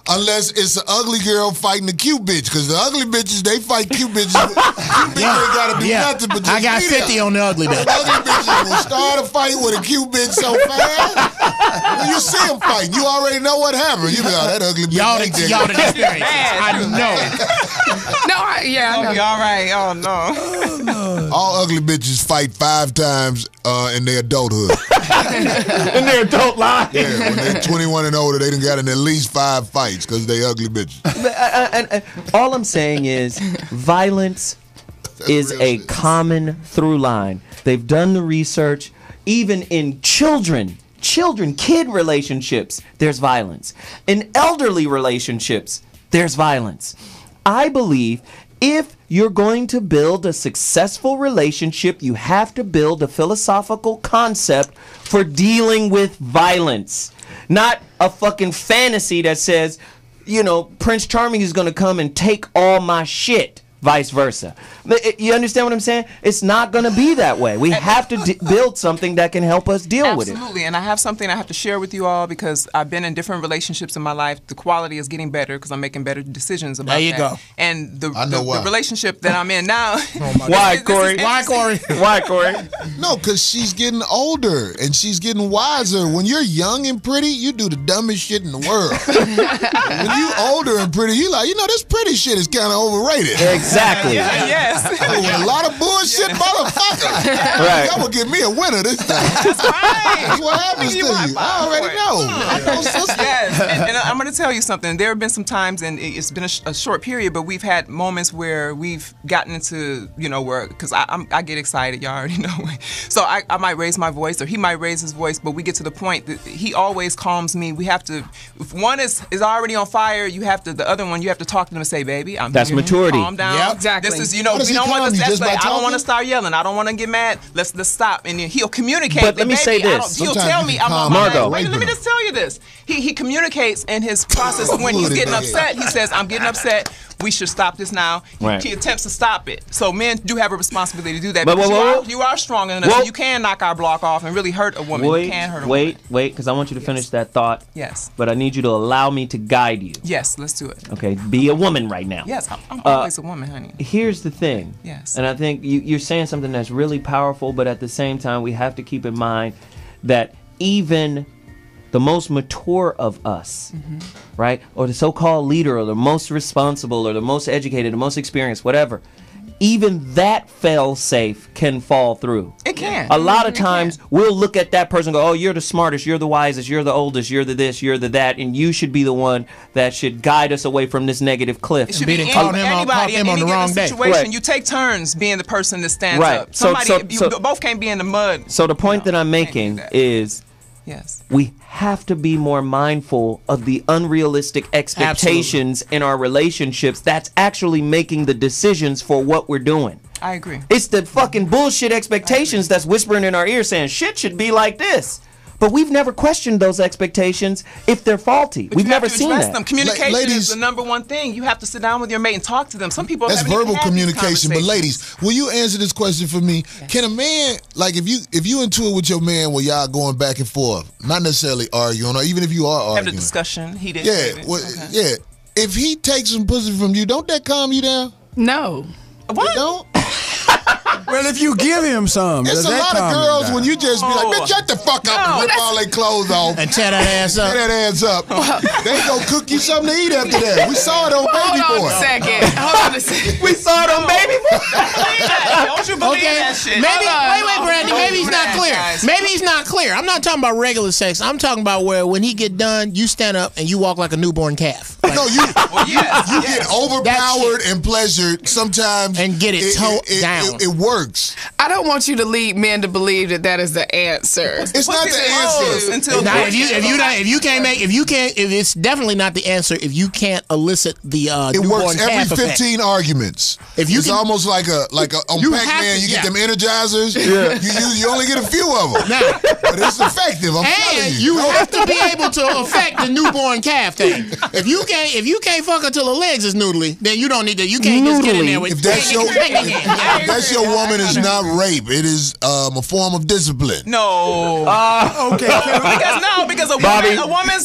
S6: Unless it's an ugly girl fighting a cute bitch. Because the ugly bitches, they fight cute bitches. Cute bitches ain't got to do nothing but just
S2: I got
S6: be
S2: 50
S6: there.
S2: on the ugly bitch.
S6: The ugly bitches will start a fight with a cute bitch so fast. When you see them fighting, you already know what happened. You be like, that ugly bitch.
S2: Y'all
S6: ain't
S2: the
S6: there.
S2: experience. I know.
S5: No, I know.
S4: all right. Oh no.
S6: All ugly bitches fight 5 times in their adulthood.
S1: In their adult life.
S6: Yeah, when they're 21 and older, they done got in at least 5 fights because they ugly bitches.
S1: And all I'm saying is violence is
S6: real
S1: a
S6: shit.
S1: common through line. They've done the research. Even in kid relationships, there's violence. In elderly relationships, there's violence. I believe if you're going to build a successful relationship, you have to build a philosophical concept for dealing with violence. Not a fucking fantasy that says, you know, Prince Charming is going to come and take all my shit. Vice versa. You understand what I'm saying? It's not going to be that way. We have to build something that can help us deal with it.
S4: Absolutely, and I have something I have to share with you all because I've been in different relationships in my life. The quality is getting better because I'm making better decisions about that.
S2: There you go.
S4: And the
S6: why.
S4: relationship that I'm in now.
S1: Why, Corey?
S2: Why, Corey?
S1: Why, Corey?
S6: No, because she's getting older and she's getting wiser. When you're young and pretty, you do the dumbest shit in the world. When you older and pretty, you like, you know, this pretty shit is kind of overrated.
S1: Exactly.
S5: Yes.
S6: A lot of bullshit, motherfucker.
S1: Right.
S6: Y'all will give me a winner this time.
S4: That's right.
S6: That's what happens to you. I already know. I know, sister.
S4: Yes, and I'm going to tell you something. There have been some times, and it's been a short period, but we've had moments where we've gotten into, where, because I get excited, y'all already know. So I might raise my voice, or he might raise his voice, but we get to the point that he always calms me. We have to, if one is already on fire, the other one, you have to talk to them and say, baby,
S1: That's maturity.
S4: Calm down.
S6: Yep.
S5: Exactly.
S4: This is, we
S6: How does he
S4: don't want
S6: calm
S4: to
S6: you? Just by
S4: escalate. I don't want to
S6: talking?
S4: start yelling. I don't want to get mad. Let's stop. And then he'll communicate.
S1: But let me say this.
S4: He'll
S6: Sometimes
S4: tell
S6: you
S4: me,
S6: can calm
S1: Margo.
S4: Wait, let me just tell you this. He communicates in his process when he's getting upset. He says, I'm getting upset. We should stop this now.
S1: Right.
S4: He attempts to stop it. So men do have a responsibility to do that.
S1: But
S4: Because you are strong enough.
S1: Whoa.
S4: So you can knock our block off and really hurt a woman. You can hurt a woman.
S1: Wait, because I want you to finish that thought.
S4: Yes.
S1: But I need you to allow me to guide you.
S4: Yes, let's do it.
S1: Okay, be a woman right now.
S4: Yes, I'm always a woman, honey.
S1: Here's the thing.
S4: Yes.
S1: And I think you're saying something that's really powerful, but at the same time, we have to keep in mind that even the most mature of us, right, or the so-called leader, or the most responsible, or the most educated, the most experienced, whatever, even that fail-safe can fall through.
S4: It can.
S1: A lot of times we'll look at that person and go, oh, you're the smartest, you're the wisest, you're the oldest, you're the this, you're the that, and you should be the one that should guide us away from this negative cliff.
S4: It should be
S7: caught him
S4: anybody
S7: on
S4: in any
S7: the wrong
S4: given
S7: day.
S4: situation.
S1: Right.
S4: You take turns being the person that stands
S1: Right.
S4: up.
S1: So-
S4: Somebody,
S1: so-
S4: you both can't be in the mud.
S1: So the point that I'm
S4: can't do
S1: making
S4: that.
S1: is
S4: Yes.
S1: we have to be more mindful of the unrealistic expectations in our relationships that's actually making the decisions for what we're doing.
S4: I agree.
S1: It's the fucking bullshit expectations that's whispering in our ear saying shit should be like this. But we've never questioned those expectations if they're faulty.
S4: But
S1: We've
S4: you have
S1: never
S4: to
S1: seen
S4: address
S1: that.
S4: them. Communication
S6: Ladies-
S4: is the number one thing. You have to sit down with your mate and talk to them. Some people
S6: That's
S4: haven't even
S6: verbal
S4: had these
S6: communication. But ladies,
S4: conversations.
S6: will you answer this question for me? Can a man, like if you into it with your man where y'all going back and forth, not necessarily arguing, or even if you are
S4: Have
S6: arguing.
S4: the discussion. He didn't.
S6: Yeah, well, yeah. If he takes some pussy from you, don't that calm you down?
S5: No.
S4: What?
S6: It don't?
S3: Well, if you give him some,
S6: It's
S3: does
S6: a
S3: that
S6: lot of
S3: calm him
S6: girls
S3: down?
S6: when you just be like,
S4: Oh.
S6: bitch, shut the fuck up and rip all their clothes off.
S7: And tear that ass
S6: Tear
S7: up.
S6: that ass up. They go cook you something to eat after that. We saw it on Baby
S5: Hold on
S6: Boy.
S5: a second. Hold on a second.
S1: We saw it on Baby Boy.
S4: Don't you believe
S7: Okay,
S4: that shit?
S7: maybe wait,
S4: Hold on.
S7: Brandy. Maybe he's not clear.
S4: Guys.
S7: Maybe he's not clear. I'm not talking about regular sex. I'm talking about where when he get done, you stand up and you walk like a newborn calf. Like,
S6: No, you
S4: Yes.
S6: you get overpowered and pleasured sometimes
S7: And get it towed down.
S6: It works.
S5: I don't want you to lead men to believe that that is the answer.
S6: It's not the answer.
S4: Until
S7: now, if it's definitely not the answer if you can't elicit the
S6: It
S7: newborn
S6: works every
S7: calf
S6: 15
S7: effect.
S6: arguments.
S7: If you
S6: It's
S7: can-
S6: almost like on
S7: You
S6: Pac-Man,
S7: have to-
S6: you get
S7: yeah.
S6: them energizers. You only get a few of them.
S7: Now,
S6: But it's effective. I'm telling
S7: and
S6: you.
S7: you have to be able to affect the newborn calf thing. If you can't fuck until the legs is noodly, then you don't need to. You can't just get in there with.
S6: If that's your woman, is not rape. It is a form of discipline.
S4: No.
S3: Okay.
S4: Because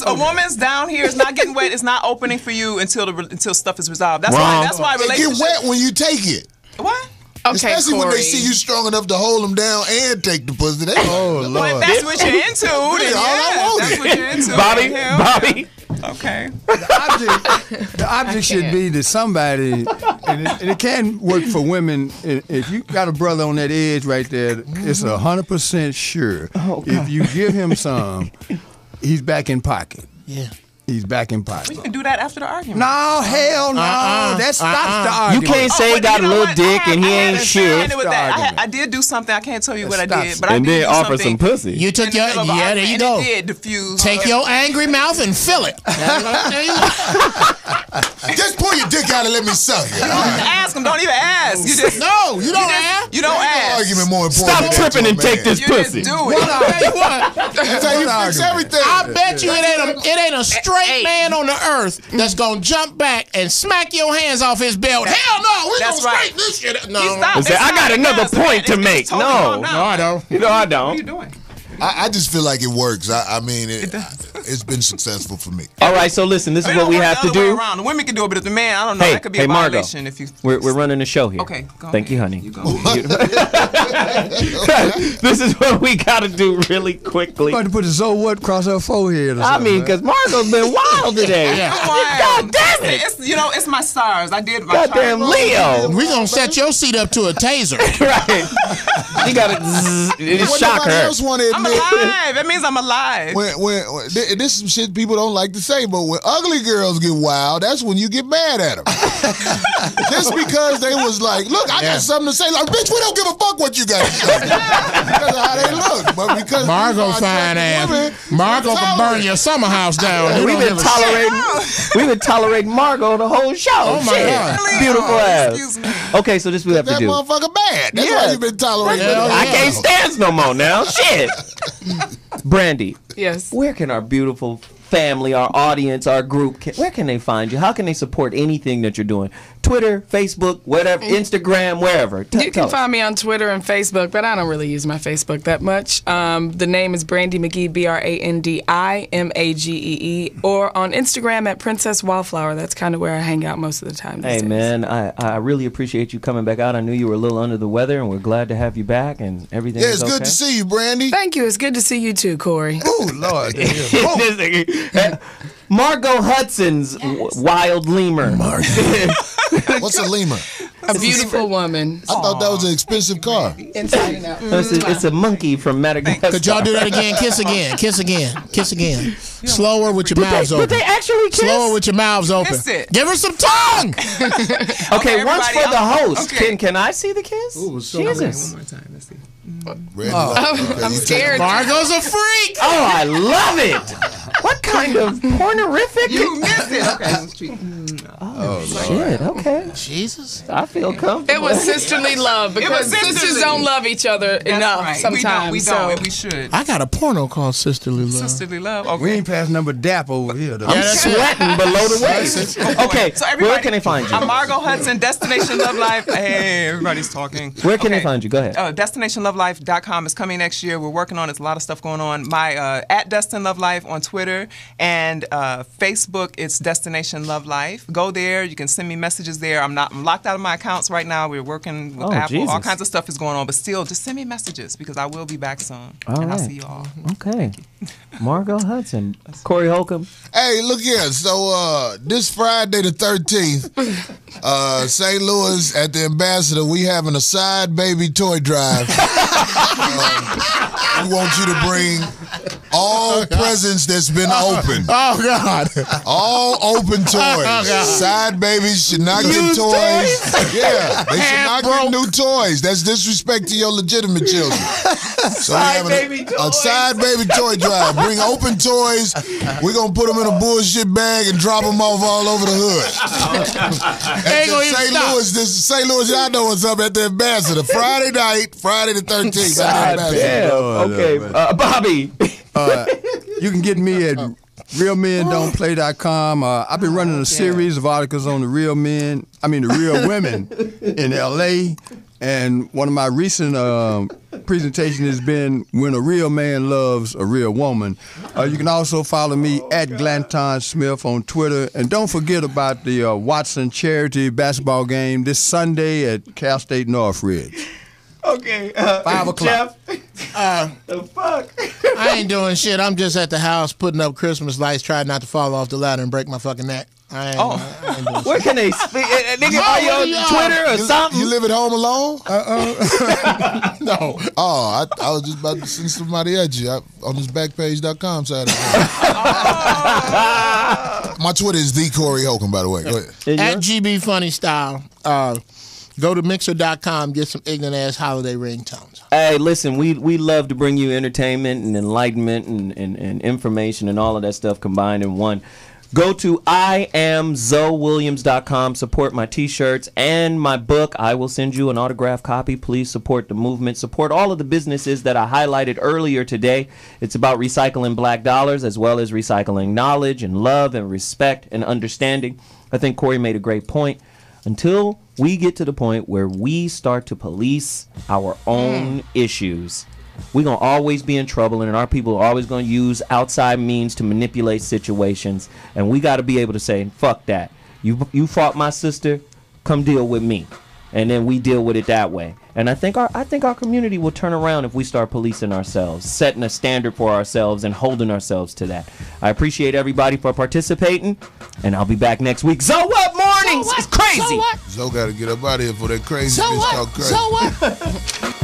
S4: a woman's down here is not getting wet. It's not opening for you until stuff is resolved. That's why
S6: It get
S4: relationships.
S6: wet when you take it.
S4: What?
S5: Okay,
S6: Especially when
S5: Corey.
S6: they see you strong enough to hold them down and take the pussy. They
S3: Oh,
S4: Well, if
S3: Lord.
S4: that's what you're into, then
S6: all I
S4: yeah,
S6: wanted.
S4: that's what you're into.
S1: Bobby,
S4: Hell,
S1: Bobby.
S4: Okay.
S3: The object should be that somebody, and it can work for women. If you got a brother on that edge right there, it's 100% sure. If you give him some, he's back in pocket.
S7: Yeah.
S3: He's back in pocket.
S4: You can do that after the argument.
S3: No, hell no. That stops the
S1: You
S3: argument.
S1: can't say he got a
S4: you know
S1: little
S4: what?
S1: dick and he
S4: I had
S1: ain't
S4: a
S1: shit.
S4: experience with that.
S3: Argument.
S4: I did do something. I can't tell you what I
S3: Stop.
S4: did, but I
S1: And
S4: did
S1: then
S4: do
S1: offer
S4: something
S1: some pussy.
S7: You took
S4: in the
S7: your
S4: middle of an
S7: there
S4: argument,
S7: you
S4: and
S7: go.
S4: It did diffuse.
S7: Take your angry mouth and fill it. That's what I'm telling you.
S6: Just pull your dick out and let me suck it.
S4: Ask them. Don't even ask. You just
S7: No, you don't have.
S4: You don't ask.
S6: Argument more important.
S1: Stop
S6: than that
S1: tripping
S6: to a
S1: and take
S6: man.
S1: this
S4: You just
S1: pussy.
S4: do
S7: I'll
S4: it.
S7: tell you what.
S6: That's how you fix everything.
S7: I bet you it ain't a straight man on the earth that's gonna jump back and smack your hands off his belt. Hell no, we gonna
S4: That's right.
S7: straighten this shit. No,
S4: Stop.
S1: And say, I got another point to make. No.
S7: I don't.
S1: You know I
S4: What are you
S1: don't.
S4: doing?
S6: I just feel like it works. I mean, it's been successful for me.
S1: All right, so listen, this is what we have to do.
S4: The women can do it, but if the man, I don't know,
S1: Hey,
S4: that could be a
S1: Margo,
S4: violation if you.
S1: we're running a show here.
S4: Okay, go
S1: Thank you,
S4: ahead.
S1: honey.
S4: You go.
S1: This is what we got to do really quickly.
S3: About to put a so what across her forehead or
S1: I
S3: something.
S1: mean, because Margo's been wild today. God damn it.
S4: It's my stars. I did my
S1: Goddamn
S4: chart.
S1: Leo.
S7: We gonna set your seat up to a taser.
S1: Right. You got to
S6: What
S1: shock
S6: nobody
S1: her.
S6: else want to
S4: I'm
S6: admit?
S4: alive. That means I'm alive.
S6: This is some shit people don't like to say, but when ugly girls get wild, that's when you get mad at them. Just because they was like, look, I got something to say. Like, bitch, we don't give a fuck what you got to say. Because of how they look. But because
S7: Margo
S6: people are
S7: fine
S6: attractive women,
S7: ass. Margo can burn your summer house down. You
S1: We've
S7: don't
S1: been
S7: give a shit.
S1: we've been tolerating Margo the whole show.
S7: Oh, my
S1: Shit.
S7: God.
S1: Beautiful
S4: Excuse me.
S1: ass. Okay, so this is what we have to
S6: that
S1: do.
S6: motherfucker bad. That's why you've been tolerating
S7: Hell
S6: it.
S1: I can't stand no more now. Shit. Brandi,
S5: Yes.
S1: where can our beautiful family, our audience, our group, where can they find you? How can they support anything that you're doing? Twitter, Facebook, whatever, Instagram, wherever.
S5: You
S1: Tell
S5: can
S1: us.
S5: find me on Twitter and Facebook, but I don't really use my Facebook that much. The name is Brandi McGee, BrandiMagee, or on Instagram at Princess Wildflower. That's kind of where I hang out most of the time.
S1: Hey, man, I really appreciate you coming back out. I knew you were a little under the weather, and we're glad to have you back, and everything
S6: Yeah,
S1: is
S6: it's
S1: okay.
S6: good to see you, Brandi.
S5: Thank you. It's good to see you too, Corey.
S3: Oh, Lord.
S1: Margo Hudson's wild lemur.
S6: What's a lemur?
S5: A beautiful woman.
S6: I thought that was an expensive car.
S5: Inside and out.
S1: It's a monkey from Madagascar.
S7: Could y'all do that again? Kiss again. Kiss again. Kiss again. Slower with your mouths
S1: But
S7: open.
S1: they actually kiss?
S7: Slower with your mouths open.
S4: Kiss it.
S7: Give her some tongue.
S1: Okay, once
S4: everybody,
S1: for the host.
S4: okay.
S1: Can I see the kiss? Jesus.
S4: One more time. Let's see.
S5: I'm scared.
S7: Margo's a freak.
S1: Oh, I love it. What kind of pornorific?
S4: You missed it. Okay.
S1: Shit, okay.
S7: Jesus.
S1: I feel comfortable.
S5: It was sisterly love because sisters
S4: sisterly.
S5: don't love each other enough
S4: Right.
S5: sometimes.
S4: We don't, and we should.
S7: I got a porno called Sisterly Love.
S4: Sisterly love. Okay.
S3: We ain't passing number DAP over here, though.
S1: I'm sweating below the waist. Okay,
S4: So everybody,
S1: where can they find you?
S4: I'm Margo Hudson, Destination Love Life. Hey, everybody's talking.
S1: Where can they find you? Go ahead.
S4: DestinationLoveLife.com is coming next year. We're working on it. There's a lot of stuff going on. My at Destin Love Life on Twitter and Facebook. It's Destination Love Life. Go there. You can send me messages there. I'm locked out of my accounts right now. We're working with Apple.
S1: Jesus.
S4: All kinds of stuff is going on, but still, just send me messages because I will be back soon.
S1: All
S4: and I'll
S1: right.
S4: see you all.
S1: Okay. Margo Hudson. Corey Holcomb.
S6: Hey, look here. So this Friday the 13th, St. Louis at the Ambassador, we having a side baby toy drive. We want you to bring all presents that's been opened.
S7: Oh, God.
S6: All open toys. Side babies should not get toys. Yeah, they should not get new toys. That's disrespect to your legitimate children. So we having a side baby toy drive. Bring open toys. We're going to put them in a bullshit bag and drop them off all over the hood.
S7: Ain't gonna even
S6: St.
S7: stop.
S6: Louis, St. Louis, y'all know what's up at the Ambassador. Friday night, Friday the 13th. At the Ambassador.
S1: Okay. Bobby.
S3: You can get me at realmendon'tplay.com. I've been running a series of articles on the real women in L.A., and one of my recent presentations has been When a Real Man Loves a Real Woman. You can also follow me at Glanton Smith on Twitter. And don't forget about the Watson charity basketball game this Sunday at Cal State Northridge.
S1: Okay.
S3: 5 o'clock.
S1: Jeff. The fuck?
S7: I ain't doing shit. I'm just at the house putting up Christmas lights, trying not to fall off the ladder and break my fucking neck. I ain't doing
S1: Where can they speak? Nigga, are you on Twitter or something?
S6: You live at home alone?
S7: No.
S6: Oh, I was just about to send somebody at you on this backpage.com side. My Twitter is the Corey Holcomb, by the way. Go ahead.
S7: At GB Funny Style. Go to Mixer.com, get some ignorant ass holiday ringtones.
S1: Hey, listen, we love to bring you entertainment and enlightenment and information and all of that stuff combined in one. Go to IamZoeWilliams.com. Support my T-shirts and my book. I will send you an autographed copy. Please support the movement. Support all of the businesses that I highlighted earlier today. It's about recycling black dollars as well as recycling knowledge and love and respect and understanding. I think Corey made a great point. Until we get to the point where we start to police our own issues, we're going to always be in trouble, and our people are always going to use outside means to manipulate situations. And we got to be able to say, fuck that. You fought my sister, come deal with me. And then we deal with it that way. And I think our community will turn around if we start policing ourselves, setting a standard for ourselves and holding ourselves to that. I appreciate everybody for participating, and I'll be back next week. So what mornings? It's crazy.
S6: Zoe got to get up out of here for that crazy bitch talk crazy.
S2: So what?